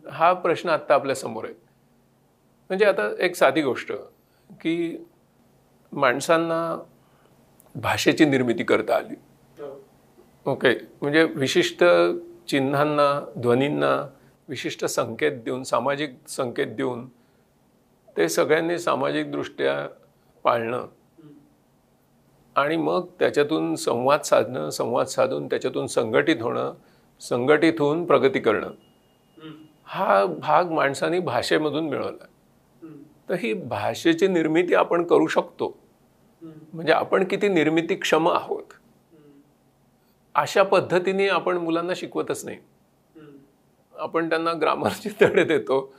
हा प्रश्न आत्ता आपल्या समोर आहे. म्हणजे आता एक साधी गोष्ट की माणसांना भाषेची निर्मिती करता आली. ओके, म्हणजे विशिष्ट चिन्हांना, ध्वनींना विशिष्ट संकेत देऊन, सामाजिक संकेत देऊन ते सगळ्यांनी सामाजिकदृष्ट्या पाळणं आणि मग त्याच्यातून संवाद साधणं, संवाद साधून त्याच्यातून संघटित होणं, संघटित होऊन प्रगती करणं, हा भाग माणसाने भाषेमधून मिळवला. तर ही भाषेची निर्मिती आपण करू शकतो. म्हणजे आपण किती निर्मितीक्षम आहोत अशा पद्धतीने आपण मुलांना शिकवतच नाही. आपण त्यांना ग्रामरचे धडे देतो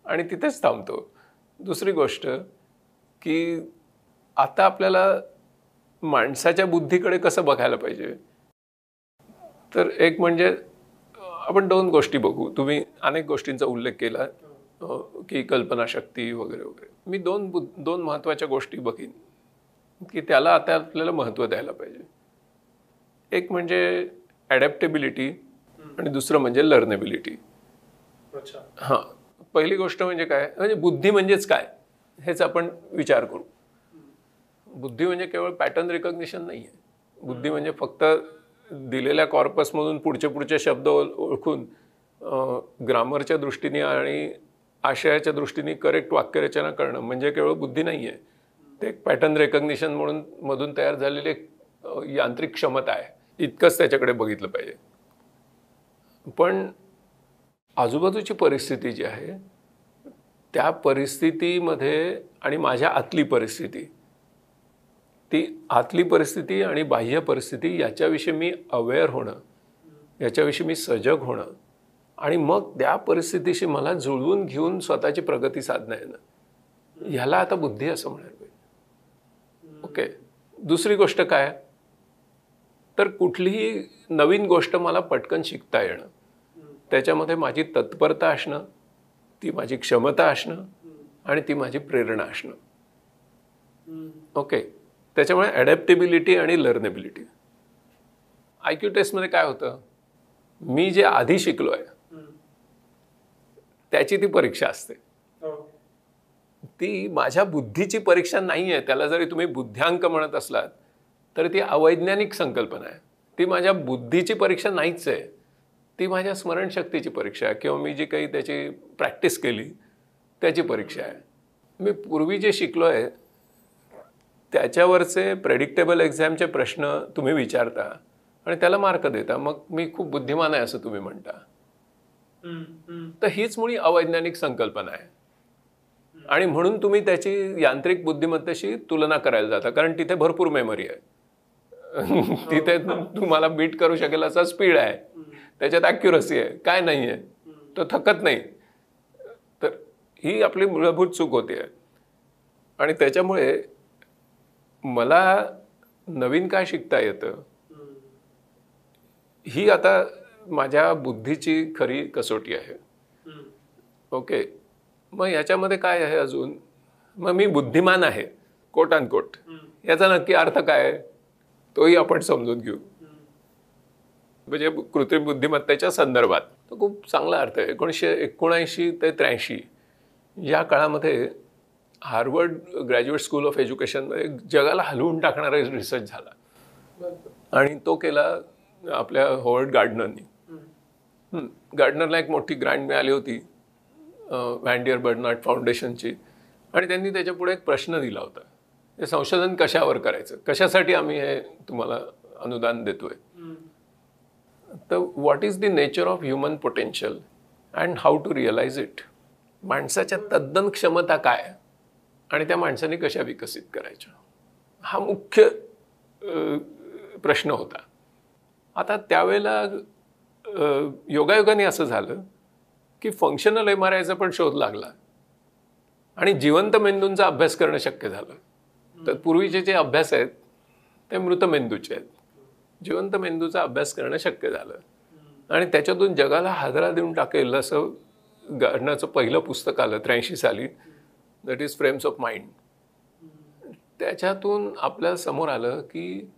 आणि तिथेच थांबतो. दुसरी गोष्ट की आता आपल्याला माणसाच्या बुद्धीकडे कसं बघायला पाहिजे, तर एक म्हणजे आपण दोन गोष्टी बघू. तुम्ही अनेक गोष्टींचा उल्लेख केला की कल्पनाशक्ती वगैरे वगैरे. मी दोन महत्त्वाच्या गोष्टी बघीन की त्याला आता आपल्याला महत्त्व द्यायला पाहिजे. एक म्हणजे ॲडॅप्टेबिलिटी आणि दुसरं म्हणजे लर्नेबिलिटी. हां, पहिली गोष्ट म्हणजे काय, म्हणजे बुद्धी म्हणजेच काय हेच आपण विचार करू. बुद्धी म्हणजे केवळ पॅटर्न रिकॉग्निशन नाही आहे. बुद्धी म्हणजे फक्त दिलेल्या कॉर्पसमधून पुढचे शब्द ओळखून ग्रामरच्या दृष्टीने आणि आशयाच्या दृष्टीने करेक्ट वाक्यरचना करणं म्हणजे केवळ बुद्धी नाही आहे. ते एक पॅटर्न रेकग्निशन म्हणून मधून तयार झालेली एक यांत्रिक क्षमता आहे. इतकंच त्याच्याकडे बघितलं पाहिजे. पण आजूबाजूची परिस्थिती जी आहे त्या परिस्थितीमध्ये आणि माझ्या आतली परिस्थिती, ती आतली परिस्थिती आणि बाह्य परिस्थिती याच्याविषयी मी अवेअर होणं, याच्याविषयी मी सजग होणं आणि मग त्या परिस्थितीशी मला जुळवून घेऊन स्वतःची प्रगती साधणं येणं, ह्याला आता बुद्धी असं म्हणायला पाहिजे. ओके. दुसरी गोष्ट काय, तर कुठलीही नवीन गोष्ट मला पटकन शिकता येणं, त्याच्यामध्ये माझी तत्परता असणं, ती माझी क्षमता असणं आणि ती माझी प्रेरणा असणं. ओके. त्याच्यामुळे ॲडॅप्टेबिलिटी आणि लर्नेबिलिटी. IQ टेस्टमध्ये काय होतं, मी जे आधी शिकलो आहे त्याची ती परीक्षा असते. ती माझ्या बुद्धीची परीक्षा नाही आहे. त्याला जरी तुम्ही बुद्ध्यांक म्हणत असलात तर ती अवैज्ञानिक संकल्पना आहे. ती माझ्या बुद्धीची परीक्षा नाहीच आहे. ती माझ्या स्मरणशक्तीची परीक्षा आहे किंवा मी जी काही त्याची प्रॅक्टिस केली त्याची परीक्षा आहे. मी पूर्वी जे शिकलो आहे त्याच्यावरचे प्रेडिक्टेबल एक्झामचे प्रश्न तुम्ही विचारता आणि त्याला मार्क देता, मग मी खूप बुद्धिमान आहे असं तुम्ही म्हणता. तर हीच मुळी अवैज्ञानिक संकल्पना आहे आणि म्हणून तुम्ही त्याची यांत्रिक बुद्धिमत्तेशी तुलना करायला जाता, कारण तिथे भरपूर मेमरी आहे. तिथे तुम्हाला बीट करू शकेल असा स्पीड आहे, त्याच्यात ॲक्युरसी आहे, काय नाही आहे, तो थकत नाही. तर ही आपली मूलभूत चूक होती आहे. आणि त्याच्यामुळे मला नवीन काय शिकता येतं ही आता माझ्या बुद्धीची खरी कसोटी आहे. ओके. मग याच्यामध्ये काय आहे अजून, मग मी बुद्धिमान आहे कोट अँड कोट, याचा नक्की अर्थ काय आहे तोही आपण समजून घेऊ. म्हणजे कृत्रिम बुद्धिमत्तेच्या संदर्भात तो खूप चांगला अर्थ आहे. 1979 ते 83 या काळामध्ये हार्वर्ड ग्रॅज्युएट स्कूल ऑफ एज्युकेशनमध्ये जगाला हलवून टाकणारा रिसर्च झाला आणि तो केला आपल्या हॉवर्ड गार्डनरनी. गार्डनरला एक मोठी ग्रँट मिळाली होती व्हँडियर बर्नार्ड फाउंडेशनची आणि त्यांनी त्याच्यापुढे एक प्रश्न दिला होता, हे संशोधन कशावर करायचं, कशासाठी आम्ही हे तुम्हाला अनुदान देतोय. तर what is the nature of human potential and how to realize it. माणसाच्या तद्दन क्षमता काय आणि त्या माणसाने कशा विकसित करायच्या, हा मुख्य प्रश्न होता. आता त्यावेळेला योगायोगाने असं झालं की फंक्शनल MRIचा पण शोध लागला आणि जिवंत मेंदूंचा अभ्यास करणं शक्य झालं. तर पूर्वीचे जे अभ्यास आहेत ते मृत मेंदूचे आहेत. जिवंत मेंदूचा अभ्यास करणं शक्य झालं आणि त्याच्यातून जगाला हादरा देऊन टाकेल असं गार्डनरचं पहिलं पुस्तक आलं 83 साली, that is frames of mind. त्याच्यातून आपल्या समोर आलं की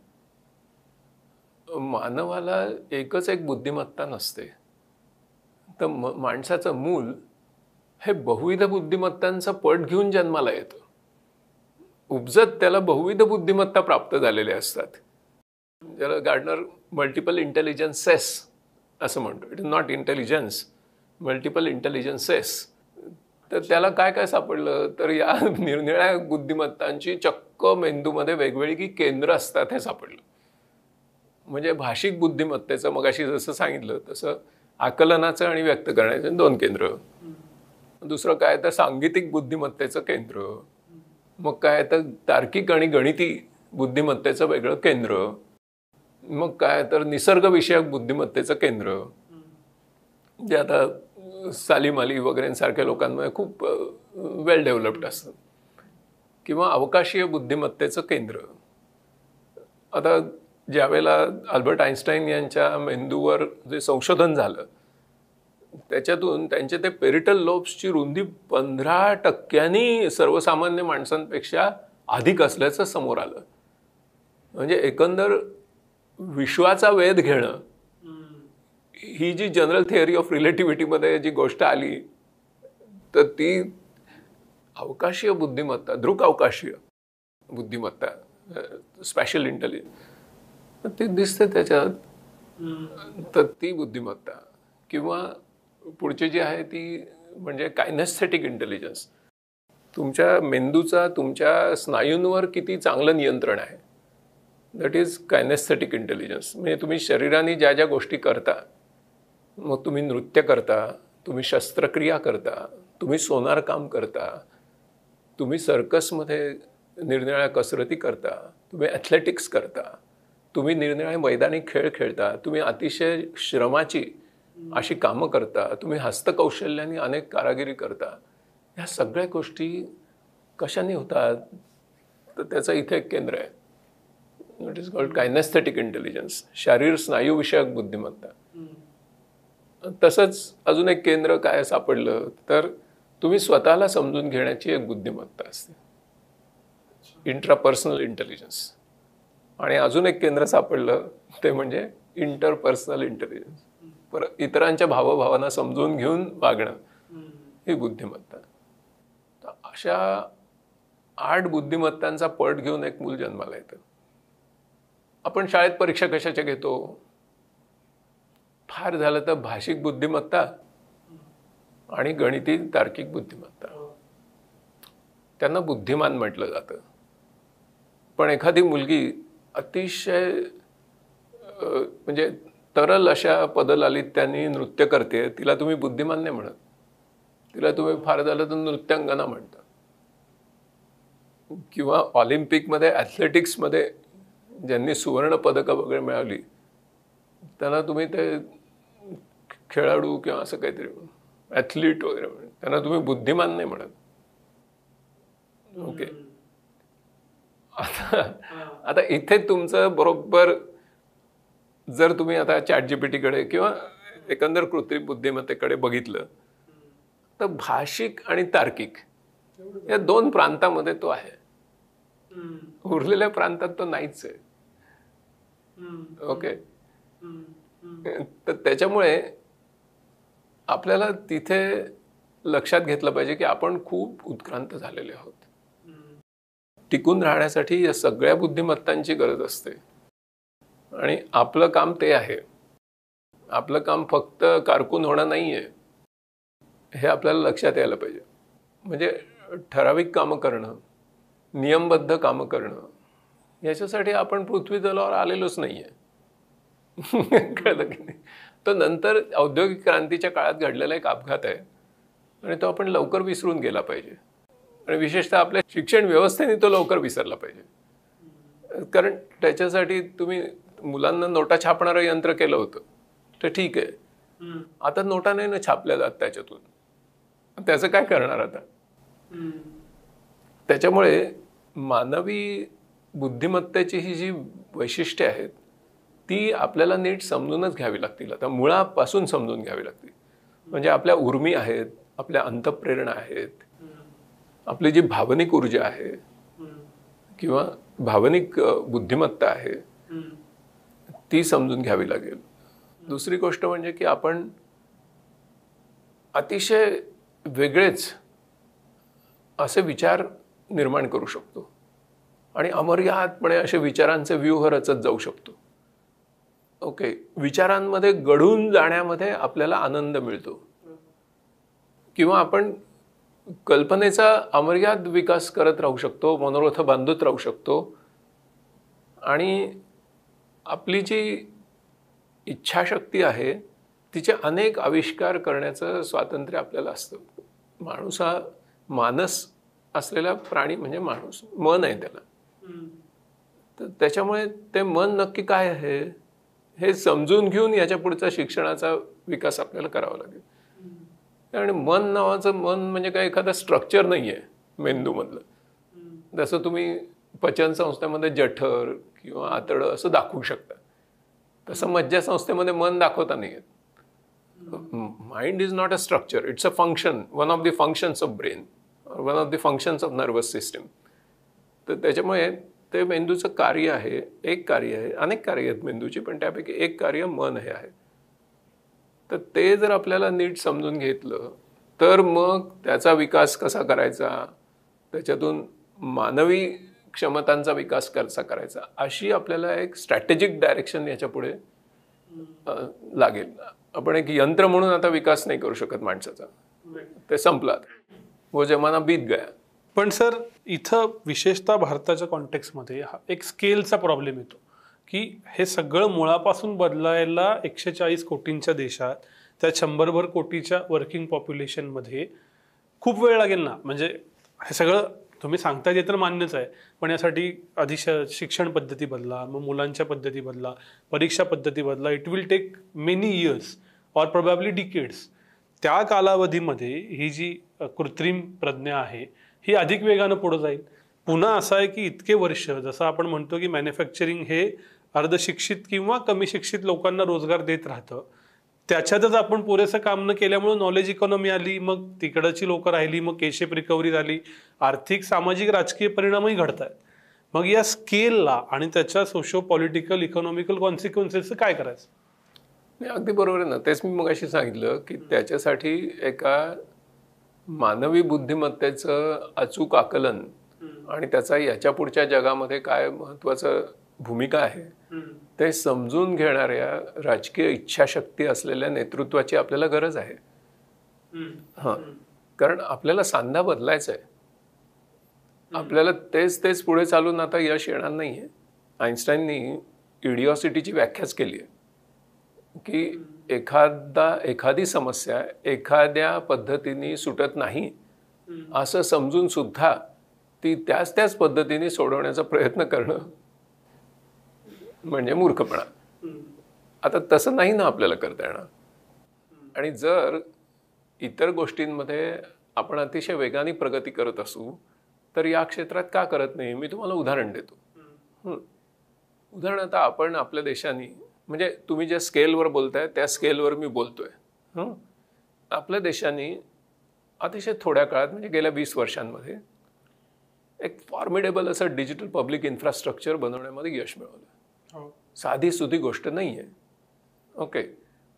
मानवाला एकच एक बुद्धिमत्ता नसते, तर माणसाचं मूल हे बहुविध बुद्धिमत्तांचा पट घेऊन जन्माला येतं. उपजत त्याला बहुविध बुद्धिमत्ता प्राप्त झालेल्या असतात, ज्याला गार्डनर मल्टिपल इंटेलिजन्सेस असं म्हणतो. It is not intelligence, multiple intelligences. तर त्याला काय काय सापडलं, तर या निरनिळ्या बुद्धिमत्तांची चक्क मेंदूमध्ये वेगवेगळी केंद्र असतात हे सापडलं. म्हणजे भाषिक बुद्धिमत्तेचं मगाशी जसं सांगितलं तसं आकलनाचं आणि व्यक्त करण्याचं 2 केंद्र. दुसरं काय तर सांगीतिक बुद्धिमत्तेचं केंद्र. मग काय तर तार्किक आणि गणिती बुद्धिमत्तेचं वेगळं केंद्र. मग काय तर निसर्गविषयक बुद्धिमत्तेचं केंद्र, जे आता सालीम अली वगैरेंसारख्या लोकांमध्ये खूप वेल डेव्हलप्ड असतं. किंवा अवकाशीय बुद्धिमत्तेचं केंद्र. आता ज्यावेळेला अल्बर्ट आइन्स्टाईन यांच्या मेंदूवर जे संशोधन झालं त्याच्यातून त्यांचे ते पेरिटल लोब्सची रुंदी 15% सर्वसामान्य माणसांपेक्षा अधिक असल्याचं समोर आलं. म्हणजे एकंदर विश्वाचा वेध घेणं ही जी जनरल थिअरी ऑफ रिलेटिव्हिटीमध्ये जी गोष्ट आली, तर ती अवकाशीय बुद्धिमत्ता, दृक अवकाशीय बुद्धिमत्ता, स्पॅशल इंटेलिजन्स ती दिसते त्याच्यात. तर ती बुद्धिमत्ता किंवा पुढची जी आहे ती म्हणजे कायनेस्थेटिक इंटेलिजन्स. तुमच्या मेंदूचा तुमच्या स्नायूंवर किती चांगलं नियंत्रण आहे, दॅट इज कायनेस्थेटिक इंटेलिजन्स. म्हणजे तुम्ही शरीराने ज्या ज्या गोष्टी करता, मग तुम्ही नृत्य करता, तुम्ही शस्त्रक्रिया करता, तुम्ही सोनार काम करता, तुम्ही सर्कसमध्ये निरनिराळ्या कसरती करता, तुम्ही ॲथलेटिक्स करता, तुम्ही निरनिराळे मैदानी खेळ खेळता, तुम्ही अतिशय श्रमाची अशी कामं करता, तुम्ही हस्तकौशल्याने अनेक कारागिरी करता. ह्या सगळ्या गोष्टी कशाने होतात, तर त्याचं इथे एक केंद्र आहे. इट इज कॉल्ड कायनेस्थेटिक इंटेलिजन्स, शारीर स्नायूविषयक बुद्धिमत्ता. तसंच अजून एक केंद्र काय सापडलं तर तुम्ही स्वतःला समजून घेण्याची एक बुद्धिमत्ता असते, इंट्रापर्सनल इंटेलिजन्स. आणि अजून एक केंद्र सापडलं ते म्हणजे इंटरपर्सनल इंटेलिजन्स, इतरांच्या भावभावना समजून घेऊन वागणं ही बुद्धिमत्ता. तर अशा 8 बुद्धिमत्तांचा पट घेऊन एक मूल जन्माला येतं. आपण शाळेत परीक्षा कशाच्या घेतो, फार झालं तर भाषिक बुद्धिमत्ता आणि गणिती तार्किक बुद्धिमत्ता, त्यांना बुद्धिमान म्हटलं जातं. पण एखादी मुलगी अतिशय म्हणजे तरल अशा पदलालित्याने नृत्य करते, तिला तुम्ही बुद्धिमान नाही म्हणत, तिला तुम्ही फार झालं तर नृत्यांगना म्हणता. किंवा ऑलिम्पिकमध्ये ॲथलेटिक्समध्ये ज्यांनी सुवर्ण पदकं वगैरे मिळवली त्यांना तुम्ही ते खेळाडू किंवा असं काहीतरी ॲथलीट वगैरे म्हणून त्यांना तुम्ही बुद्धिमान नाही म्हणत. ओके, आता इथे तुमचं बरोबर जर तुम्ही आता ChatGPTकडे किंवा एकंदर कृत्रिम बुद्धिमत्तेकडे बघितलं तर भाषिक आणि तार्किक या 2 प्रांतामध्ये तो आहे, उरलेल्या प्रांतात तो नाहीच आहे. ओके, तर त्याच्यामुळे आपल्याला तिथे लक्षात घेतलं पाहिजे की आपण खूप उत्क्रांत झालेले आहोत. टिकून राहण्यासाठी या सगळ्या बुद्धिमत्तांची गरज असते आणि आपलं काम ते आहे. आपलं काम फक्त कारकून होणं नाही आहे, हे आपल्याला लक्षात यायला पाहिजे. म्हणजे ठराविक कामं करणं, नियमबद्ध कामं करणं, याच्यासाठी आपण पृथ्वी तलावर आलेलोच नाही आहे. कळलं की नाही? तो नंतर औद्योगिक क्रांतीच्या काळात घडलेला एक अपघात आहे आणि तो आपण लवकर विसरून गेला पाहिजे. आणि विशेषतः आपल्या शिक्षण व्यवस्थेने तो लवकर विसरला पाहिजे. कारण त्याच्यासाठी तुम्ही मुलांना नोटा छापणारं यंत्र केलं होतं तर ठीक आहे, आता नोटा नाही ना छापल्या जात त्याच्यातून, त्याचं काय करणार आता. त्याच्यामुळे मानवी बुद्धिमत्तेची ही जी वैशिष्ट्ये आहेत ती आपल्याला नीट समजूनच घ्यावी लागतील, आता मुळापासून समजून घ्यावी लागतील. म्हणजे आपल्या उर्मी आहेत, आपल्या अंतःप्रेरणा आहेत, आपली जी भावनिक ऊर्जा आहे किंवा भावनिक बुद्धिमत्ता आहे ती समजून घ्यावी लागेल. दुसरी गोष्ट म्हणजे की आपण अतिशय वेगळेच असे विचार निर्माण करू शकतो आणि अमर्यादपणे असे विचारांचे व्यूह रचत जाऊ शकतो. ओके, विचारांमध्ये गढून जाण्यामध्ये आपल्याला आनंद मिळतो किंवा आपण कल्पनेचा अमर्याद विकास करत राहू शकतो, मनोरथ बांधत राहू शकतो आणि आपली जी इच्छाशक्ती आहे तिचे अनेक आविष्कार करण्याचं स्वातंत्र्य आपल्याला असतं. माणूस हा मानस असलेला प्राणी म्हणजे माणूस, मन आहे त्याला. तर त्याच्यामुळे ते मन नक्की काय आहे हे समजून घेऊन याच्या पुढचा शिक्षणाचा विकास आपल्याला करावा लागेल. आणि मन नावाचं मन म्हणजे काय एखादं स्ट्रक्चर नाही आहे मेंदूमधलं. जसं तुम्ही पचन संस्थेमध्ये जठर किंवा आतडं असं दाखवू शकता, तसं मज्जा संस्थेमध्ये मन दाखवता नाही येत. Mind is not a structure, it's a function, one of the functions of brain, one of the functions of nervous system. तर त्याच्यामुळे ते मेंदूचं कार्य आहे, एक कार्य आहे, अनेक कार्य आहेत मेंदूची, पण त्यापैकी एक कार्य मन हे आहे. तर ते जर आपल्याला नीट समजून घेतलं तर मग त्याचा विकास कसा करायचा, त्याच्यातून मानवी क्षमतांचा विकास कसा करायचा, अशी आपल्याला एक स्ट्रॅटेजिक डायरेक्शन याच्या पुढे लागेल. आपण एक यंत्र म्हणून आता विकास नाही करू शकत माणसाचा, ते संपला, वो जमाना बीत गया. पण सर इथं विशेषतः भारताच्या कॉन्टेक्स्टमध्ये हा एक स्केलचा प्रॉब्लेम येतो की हे सगळं मुळापासून बदलायला 140 कोटींच्या देशात त्या 100 कोटीच्या वर्किंग पॉप्युलेशनमध्ये खूप वेळ लागेल ना. म्हणजे हे सगळं तुम्ही सांगता ते तर मान्यच आहे, पण यासाठी आधी शिक्षण पद्धती बदला, मग मुलांच्या पद्धती बदला, परीक्षा पद्धती बदला. It will take many years or probably decades. त्या कालावधीमध्ये ही जी कृत्रिम प्रज्ञा आहे ही अधिक वेगानं पुढे जाईल. पुन्हा असं आहे की इतके वर्ष, जसं आपण म्हणतो की मॅन्युफॅक्चरिंग हे अर्धशिक्षित किंवा कमी शिक्षित लोकांना रोजगार देत राहतं, त्याच्यातच आपण पुरेसं काम न केल्यामुळे नॉलेज इकॉनॉमी आली, मग तिकडची लोकं राहिली, मग केशेप रिकव्हरी झाली, आर्थिक सामाजिक राजकीय परिणामही घडत आहेत. मग या स्केलला आणि त्याच्या सोशो पॉलिटिकल इकॉनॉमिकल कॉन्सिक्वेन्सेसचं काय करायचं? अगदी बरोबर आहे ना. तेच मी मगाशी सांगितलं की त्याच्यासाठी एका मानवी बुद्धिमत्तेचं अचूक आकलन आणि त्याचा याच्या पुढच्या जगामध्ये काय महत्वाचं भूमिका आहे ते समजून घेणाऱ्या राजकीय इच्छाशक्ती असलेल्या नेतृत्वाची आपल्याला गरज आहे. कारण आपल्याला सांधा बदलायचा आहे. आपल्याला तेच पुढे चालून आता यश येणार नाहीये. आईन्स्टाईननी इडिओसिटीची व्याख्याच केली आहे की एखादी समस्या एखाद्या पद्धतीने सुटत नाही असं समजून सुद्धा ती त्याच पद्धतीने सोडवण्याचा प्रयत्न करणं म्हणजे मूर्खपणा. आता तसं नाही ना आपल्याला करता येणार. आणि जर इतर गोष्टींमध्ये आपण अतिशय वेगाने प्रगती करत असू तर या क्षेत्रात का करत नाही? मी तुम्हाला उदाहरण देतो. उदाहरणार्थ आपण आपल्या देशाने, म्हणजे तुम्ही ज्या स्केलवर बोलताय त्या स्केलवर मी बोलतोय. आपल्या देशाने अतिशय थोड्या काळात, म्हणजे गेल्या 20 वर्षांमध्ये एक फॉर्मिडेबल असं डिजिटल पब्लिक इन्फ्रास्ट्रक्चर बनवण्यामध्ये यश मिळवलं. साधी सुधी गोष्ट नाही आहे. ओके,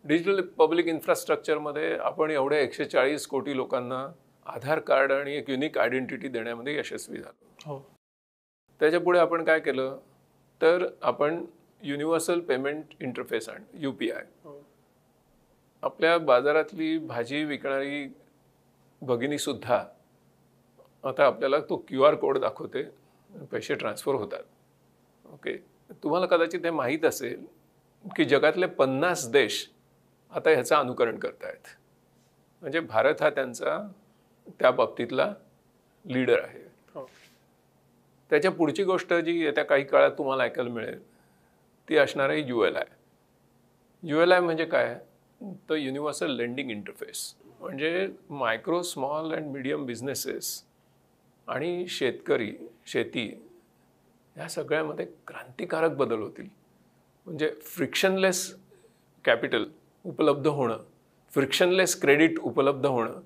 डिजिटल पब्लिक इन्फ्रास्ट्रक्चरमध्ये आपण एवढ्या 140 कोटी लोकांना आधार कार्ड आणि एक युनिक आयडेंटिटी देण्यामध्ये यशस्वी झालो. त्याच्या पुढे आपण काय केलं तर आपण युनिव्हर्सल पेमेंट इंटरफेस आणलं, UPI. आपल्या बाजारातली भाजी विकणारी भगिनी सुद्धा आता आपल्याला तो QR कोड दाखवते, पैसे ट्रान्सफर होतात. ओके, तुम्हाला कदाचित हे माहीत असेल की जगातले 50 देश आता ह्याचं अनुकरण करत आहेत. म्हणजे भारत हा त्यांचा त्या बाबतीतला लीडर आहे. त्याच्या पुढची गोष्ट जी येत्या काही काळात तुम्हाला ऐकायला मिळेल ती असणार आहे ULI. ULI म्हणजे काय तर युनिव्हर्सल लेंडिंग इंटरफेस. म्हणजे micro, small and medium businesses आणि शेतकरी, शेती या सगळ्यामध्ये क्रांतिकारक बदल होतील. म्हणजे फ्रिक्शनलेस कॅपिटल उपलब्ध होणं, फ्रिक्शनलेस क्रेडिट उपलब्ध होणं,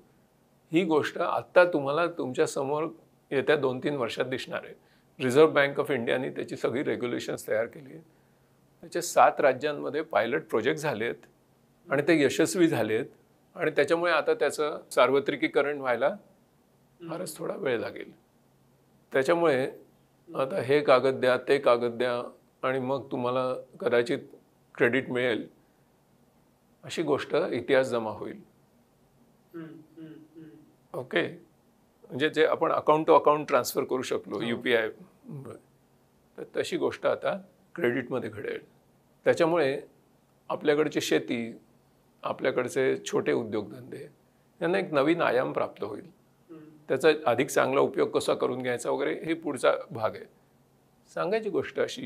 ही गोष्ट आत्ता तुम्हाला तुमच्या समोर येत्या 2-3 वर्षात दिसणार आहे. रिझर्व्ह बँक ऑफ इंडियाने त्याची सगळी रेग्युलेशन्स तयार केली आहे. त्याचे 7 राज्यांमध्ये पायलट प्रोजेक्ट झालेत आणि ते यशस्वी झालेत आणि त्याच्यामुळे आता त्याचं सार्वत्रिकीकरण व्हायला फारच थोडा वेळ लागेल. त्याच्यामुळे आता हे कागद द्या, ते कागद द्या आणि मग तुम्हाला कदाचित क्रेडिट मिळेल अशी गोष्ट इतिहास जमा होईल. ओके, म्हणजे जे आपण अकाउंट टू अकाउंट ट्रान्सफर करू शकलो UPI, तर तशी गोष्ट आता क्रेडिटमध्ये घडेल. त्याच्यामुळे आपल्याकडची शेती, आपल्याकडचे छोटे उद्योगधंदे यांना एक नवीन आयाम प्राप्त होईल. त्याचा अधिक चांगला उपयोग कसा करून घ्यायचा वगैरे हे पुढचा भाग आहे. सांगायची गोष्ट अशी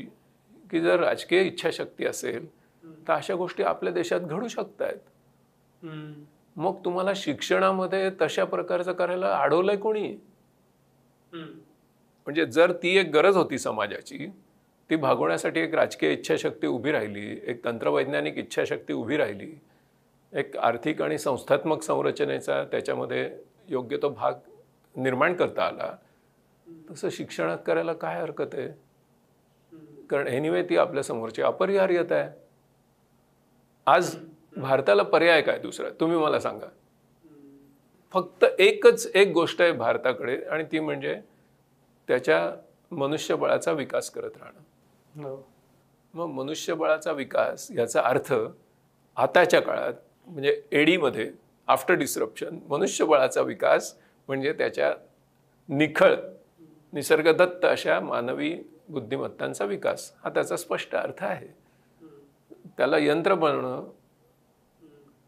की जर राजकीय इच्छाशक्ती असेल तर अशा गोष्टी आपल्या देशात घडू शकत आहेत. मग तुम्हाला शिक्षणामध्ये तशा प्रकारचं करायला अडवलंय कोणी? म्हणजे जर ती एक गरज होती समाजाची, ती भागवण्यासाठी एक राजकीय इच्छाशक्ती उभी राहिली, एक तंत्रवैज्ञानिक इच्छाशक्ती उभी राहिली, एक आर्थिक आणि संस्थात्मक संरचनेचा त्याच्यामध्ये योग्य तो भाग निर्माण करता आला, तसं शिक्षणात करायला काय हरकत आहे? कारण एनिवे ती आपल्या समोरची अपरिहार्यता आहे. आज भारताला पर्याय काय दुसरा तुम्ही मला सांगा. फक्त एकच एक गोष्ट आहे भारताकडे, आणि ती म्हणजे त्याच्या मनुष्यबळाचा विकास करत राहणं. मग मनुष्यबळाचा विकास याचा अर्थ आताच्या काळात म्हणजे एडीमध्ये आफ्टर डिस्रप्शन मनुष्यबळाचा विकास म्हणजे त्याच्या निखळ निसर्गदत्त अशा मानवी बुद्धिमत्तांचा विकास, हा त्याचा स्पष्ट अर्थ आहे. त्याला यंत्र बनणं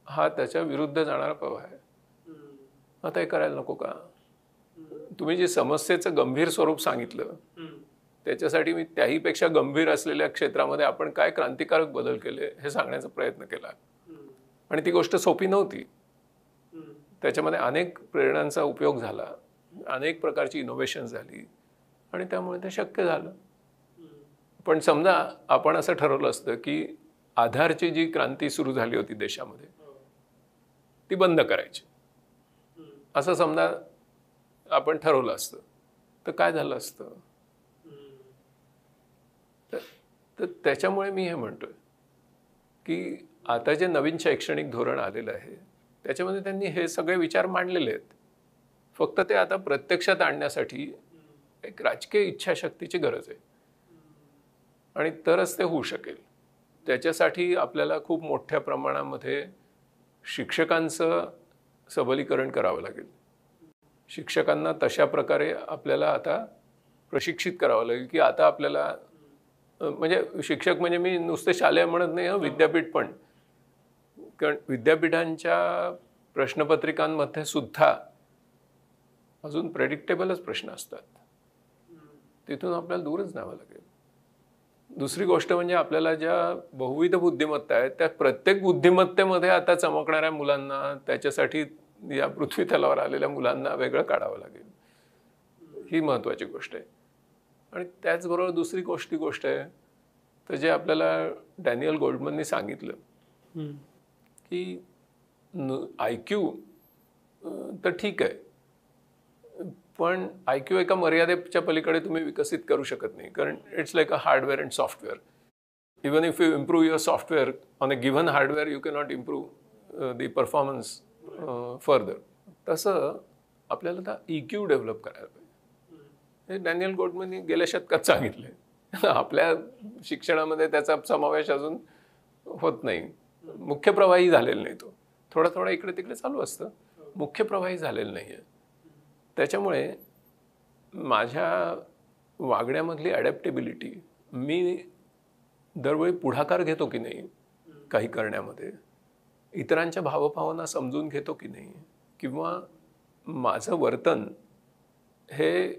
हा त्याच्या विरुद्ध जाणारा प्रवाह आहे. आता हे करायला नको का? तुम्ही जे समस्येचं गंभीर स्वरूप सांगितलं त्याच्यासाठी मी त्याहीपेक्षा गंभीर असलेल्या क्षेत्रामध्ये आपण काय क्रांतिकारक बदल केले हे सांगण्याचा प्रयत्न केला, आणि ती गोष्ट सोपी नव्हती. त्याच्यामध्ये अनेक प्रेरणांचा उपयोग झाला, अनेक प्रकारची इनोव्हेशन झाली, आणि त्यामुळे ते शक्य झालं. पण समजा आपण असं ठरवलं असतं की आधारची जी क्रांती सुरू झाली होती देशामध्ये ती बंद करायची, असं समजा आपण ठरवलं असतं, तर काय झालं असतं? तर त्याच्यामुळे मी हे म्हणतोय की आता जे नवीन शैक्षणिक धोरण आलेलं आहे त्याच्यामध्ये त्यांनी हे सगळे विचार मांडलेले आहेत. फक्त ते आता प्रत्यक्षात आणण्यासाठी एक राजकीय इच्छाशक्तीची गरज आहे, आणि तरच ते होऊ शकेल. त्याच्यासाठी आपल्याला खूप मोठ्या प्रमाणामध्ये शिक्षकांचं सबलीकरण करावं लागेल. शिक्षकांना तशा प्रकारे आपल्याला आता प्रशिक्षित करावं लागेल की आता आपल्याला म्हणजे शिक्षक म्हणजे मी नुसते शालेय म्हणत नाही, विद्यापीठ पण. कारण विद्यापीठांच्या प्रश्नपत्रिकांमध्ये सुद्धा अजून प्रेडिक्टेबलच प्रश्न असतात. तिथून आपल्याला दूरच न्यावं लागेल. दुसरी गोष्ट म्हणजे आपल्याला ज्या बहुविध बुद्धिमत्ता आहेत त्या प्रत्येक बुद्धिमत्तेमध्ये आता चमकणाऱ्या मुलांना, त्याच्यासाठी या पृथ्वी तलावर आलेल्या मुलांना वेगळं काढावं लागेल. ही महत्त्वाची गोष्ट आहे. आणि त्याचबरोबर दुसरी गोष्ट आहे तर जे आपल्याला डॅनियल गोल्डमननी सांगितलं की IQ तर ठीक आहे, पण IQ एका मर्यादेच्या पलीकडे तुम्ही विकसित करू शकत नाही. कारण it's like a hardware and software. Even if you improve your software on a given hardware you can not improve the performance further. तसं आपल्याला आता EQ डेव्हलप करायला पाहिजे. हे डॅनियल गोल्डमननी गेल्या शतकात सांगितले. आपल्या शिक्षणामध्ये त्याचा समावेश अजून होत नाही. मुख्य प्रवाही झालेला नाही. तो थोडा इकडे तिकडे चालू असतं, मुख्य प्रवाही झालेलं नाही आहे. त्याच्यामुळे माझ्या वागण्यामधली ॲडॅप्टेबिलिटी, मी दरवेळी पुढाकार घेतो की नाही काही करण्यामध्ये, इतरांच्या भावभावना समजून घेतो की नाही, किंवा माझं वर्तन हे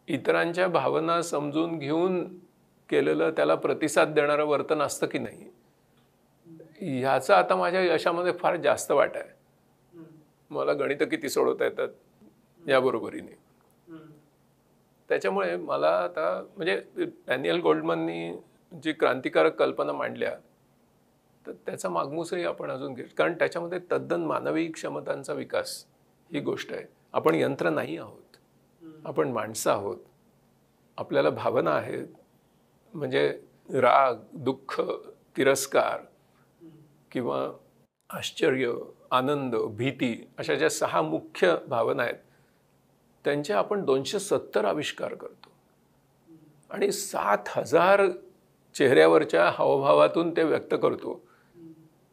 इतरांच्या भावना समजून घेऊन केलेलं त्याला प्रतिसाद देणारं वर्तन असतं की नाही, ह्याचा आता माझ्या यशामध्ये फार जास्त वाटा आहे. मला गणितं किती सोडवता येतात याबरोबरीने. त्याच्यामुळे मला आता म्हणजे डॅनियल गोल्डमननी जी क्रांतिकारक कल्पना मांडल्या तर त्याचा मागमूसही आपण अजून घेऊ. कारण त्याच्यामध्ये तद्दन मानवी क्षमतांचा विकास ही गोष्ट आहे. आपण यंत्र नाही आहोत, आपण माणसं आहोत. आपल्याला भावना आहेत, म्हणजे राग, दुःख, तिरस्कार किंवा आश्चर्य, आनंद, भीती अशा ज्या 6 मुख्य भावना आहेत त्यांचे आपण 270 आविष्कार करतो, आणि 7000 चेहऱ्यावरच्या हावभावातून ते व्यक्त करतो.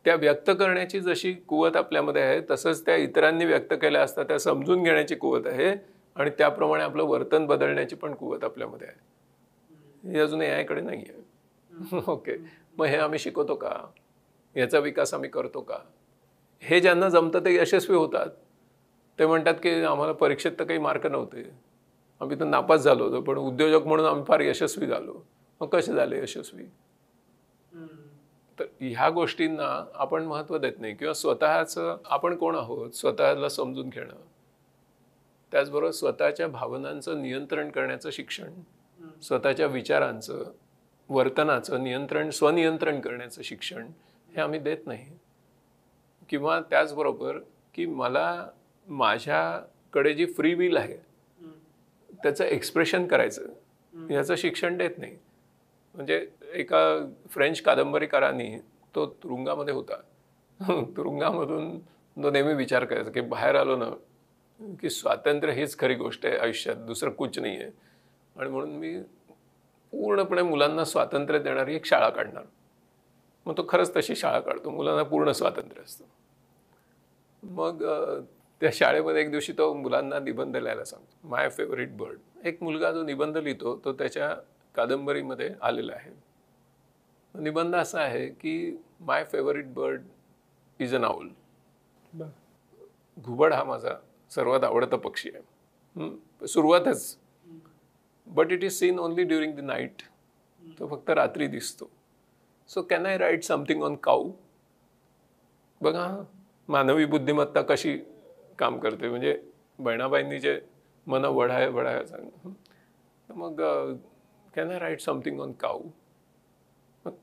त्या व्यक्त करण्याची जशी कुवत आपल्यामध्ये आहे तसंच त्या इतरांनी व्यक्त केल्या असता त्या समजून घेण्याची कुवत आहे, आणि त्याप्रमाणे आपलं वर्तन बदलण्याची पण कुवत आपल्यामध्ये आहे. हे अजून याकडे नाही आहे. ओके, मग हे आम्ही शिकवतो का? याचा विकास आम्ही करतो का? हे ज्यांना जमतं ते यशस्वी होतात. ते म्हणतात की आम्हाला परीक्षेत तर काही मार्क नव्हते, आम्ही तर नापास झालो होतो, पण उद्योजक म्हणून आम्ही फार यशस्वी झालो. मग कसे झाले यशस्वी? तर ह्या गोष्टींना आपण महत्त्व देत नाही, किंवा स्वतःचं आपण कोण आहोत स्वतःला समजून घेणं, त्याचबरोबर स्वतःच्या भावनांचं नियंत्रण करण्याचं शिक्षण, स्वतःच्या विचारांचं, वर्तनाचं स्वनियंत्रण करण्याचं शिक्षण हे आम्ही देत नाही. किंवा त्याचबरोबर की मला माझ्याकडे जी फ्री विल आहे त्याचं एक्सप्रेशन करायचं याचं शिक्षण देत नाही. म्हणजे एका फ्रेंच कादंबरीकारांनी, तो तुरुंगामध्ये होता, तुरुंगामधून तो नेहमी विचार करायचा की बाहेर आलो ना की स्वातंत्र्य हीच खरी गोष्ट आहे आयुष्यात, दुसरं कुछ नाही आहे, आणि म्हणून मी पूर्णपणे मुलांना स्वातंत्र्य देणारी एक शाळा काढणार. मग तो खरंच तशी शाळा काढतो, मुलांना पूर्ण स्वातंत्र्य असतं. मग त्या शाळेमध्ये एक दिवशी तो मुलांना निबंध लिहायला सांगतो, माय फेवरेट बर्ड. एक मुलगा जो निबंध लिहितो तो त्याच्या कादंबरीमध्ये आलेला आहे. निबंध असा आहे की my favourite bird is an owl. घुबड हा माझा सर्वात आवडता पक्षी आहे. सुरुवातच, but it is seen only during the night. तो फक्त रात्री दिसतो. So can I write something on cow. बघा मानवी बुद्धिमत्ता कशी काम करते. म्हणजे बहिणाबाईंनी जे मन वढाय सांग, मग can I write something on cow.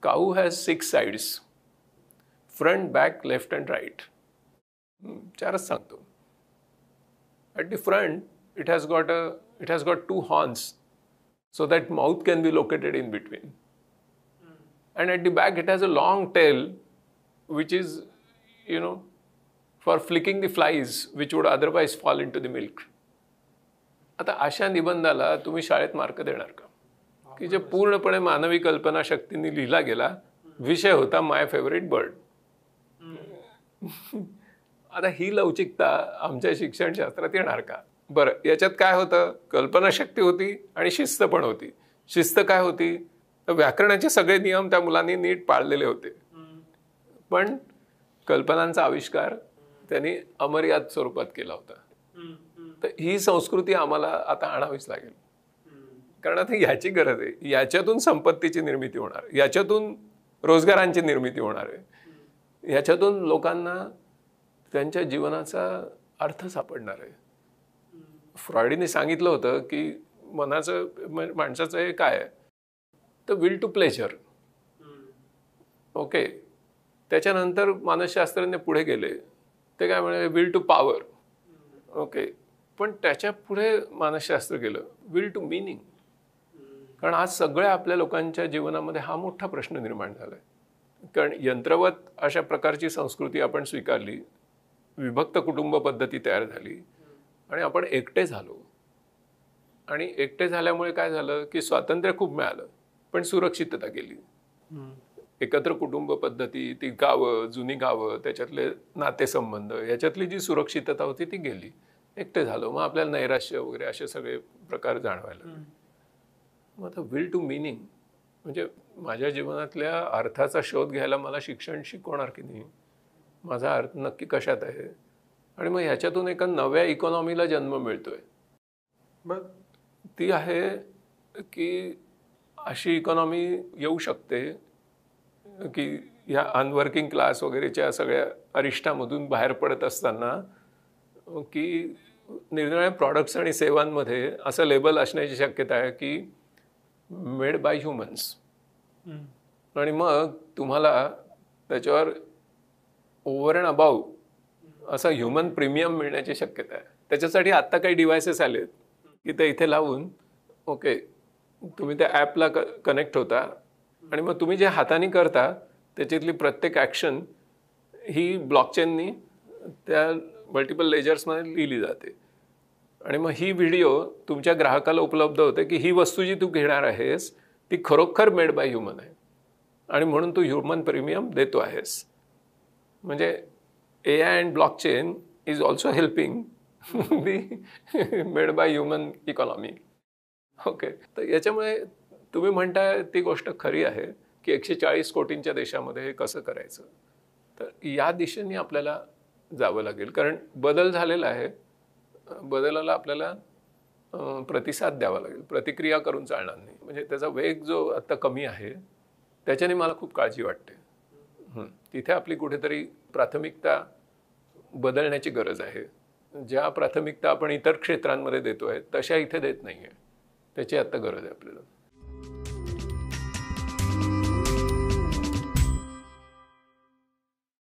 Cow has 6 sides, front, back, left and right. 4च सांगतो. At the front, it has got 2 horns, so that mouth can be located in between. And at the back, it has a long tail, which is, for flicking the flies, which would otherwise fall into the milk. आता अशा निबंधाला तुम्ही शाळेत mark देणार का? की जे पूर्णपणे मानवी कल्पना शक्तीने लिहिला गेला. विषय होता माय फेवरेट बर्ड. आता ही लवचिकता आमच्या शिक्षणशास्त्रात येणार का? बरं, याच्यात काय होतं? कल्पनाशक्ती होती आणि शिस्त पण होती. शिस्त काय होती? व्याकरणाचे सगळे नियम त्या मुलांनी नीट पाळलेले होते, पण कल्पनांचा आविष्कार त्यांनी अमर्याद स्वरूपात केला होता. तर ही संस्कृती आम्हाला आता आणावीच लागेल, कारण आता याची गरज आहे. याच्यातून संपत्तीची निर्मिती होणार, याच्यातून रोजगारांची निर्मिती होणार आहे, याच्यातून लोकांना त्यांच्या जीवनाचा अर्थ सापडणार आहे. फ्रॉइडने सांगितलं होतं की माणसाचं हे काय आहे, तर विल टू प्लेजर. ओके, त्याच्यानंतर मानसशास्त्रज्ञ पुढे गेले, ते काय म्हणाले, विल टू पॉवर. ओके, पण त्याच्या पुढे मानसशास्त्र गेलं, विल टू मिनिंग. कारण आज सगळ्या आपल्या लोकांच्या जीवनामध्ये हा मोठा प्रश्न निर्माण झाला आहे. कारण यंत्रवत अशा प्रकारची संस्कृती आपण स्वीकारली, विभक्त कुटुंब पद्धती तयार झाली आणि आपण एकटे झालो. आणि एकटे झाल्यामुळे काय झालं की स्वातंत्र्य खूप मिळालं, पण सुरक्षितता गेली. एकत्र कुटुंब पद्धती, ती गावं, जुनी गावं, त्याच्यातले नातेसंबंध, याच्यातली जी सुरक्षितता होती ती गेली. एकटे झालो, मग आपल्याला नैराश्य वगैरे असे सगळे प्रकार जाणवायला. मग आता विल टू मिनिंग म्हणजे माझ्या जीवनातल्या अर्थाचा शोध घ्यायला मला शिक्षण शिकवणार की नाही, माझा अर्थ नक्की कशात आहे. आणि मग ह्याच्यातून एका नव्या इकॉनॉमीला जन्म मिळतोय. मग ती आहे की अशी इकॉनॉमी येऊ शकते की ह्या अनवर्किंग क्लास वगैरेच्या सगळ्या अरिष्टामधून बाहेर पडत असताना की निरनिराळ्या प्रॉडक्ट्स आणि सेवांमध्ये असं लेबल असण्याची शक्यता आहे की मेड बाय ह्युमन्स. आणि मग तुम्हाला त्याच्यावर ओव्हर अँड अबाव असा ह्युमन प्रीमियम मिळण्याची शक्यता आहे. त्याच्यासाठी आत्ता काही डिव्हायसेस आलेत की ते इथे लावून ओके तुम्ही त्या ॲपला कनेक्ट होता आणि मग तुम्ही जे हाताने करता त्याच्यातली प्रत्येक ॲक्शन ही ब्लॉकचेननी त्या मल्टिपल लेजर्समध्ये लिहिली जाते. आणि मग ही व्हिडिओ तुमच्या ग्राहकाला उपलब्ध होते की ही वस्तू जी तू घेणार आहेस ती खरोखर मेड बाय ह्युमन आहे आणि म्हणून तू ह्युमन प्रीमियम देतो आहेस. म्हणजे AI and blockchain is also helping the made by human economy. Okay, तर याच्यामुळे तुम्ही म्हणताय ती गोष्ट खरी आहे की 140 कोटींच्या देशामध्ये हे कसं करायचं. तर या दिशेने आपल्याला जावं लागेल, कारण बदल झालेला आहे. बदलाला आपल्याला प्रतिसाद द्यावा लागेल, प्रतिक्रिया करून चालणार नाही. म्हणजे त्याचा वेग जो आत्ता कमी आहे त्याच्याने मला खूप काळजी वाटते. तिथे आपली कुठेतरी प्राथमिकता बदलण्याची गरज आहे. ज्या प्राथमिकता आपण इतर क्षेत्रांमध्ये देतोय तशा इथे देत नाही आहे, त्याची आत्ता गरज आहे आपल्याला.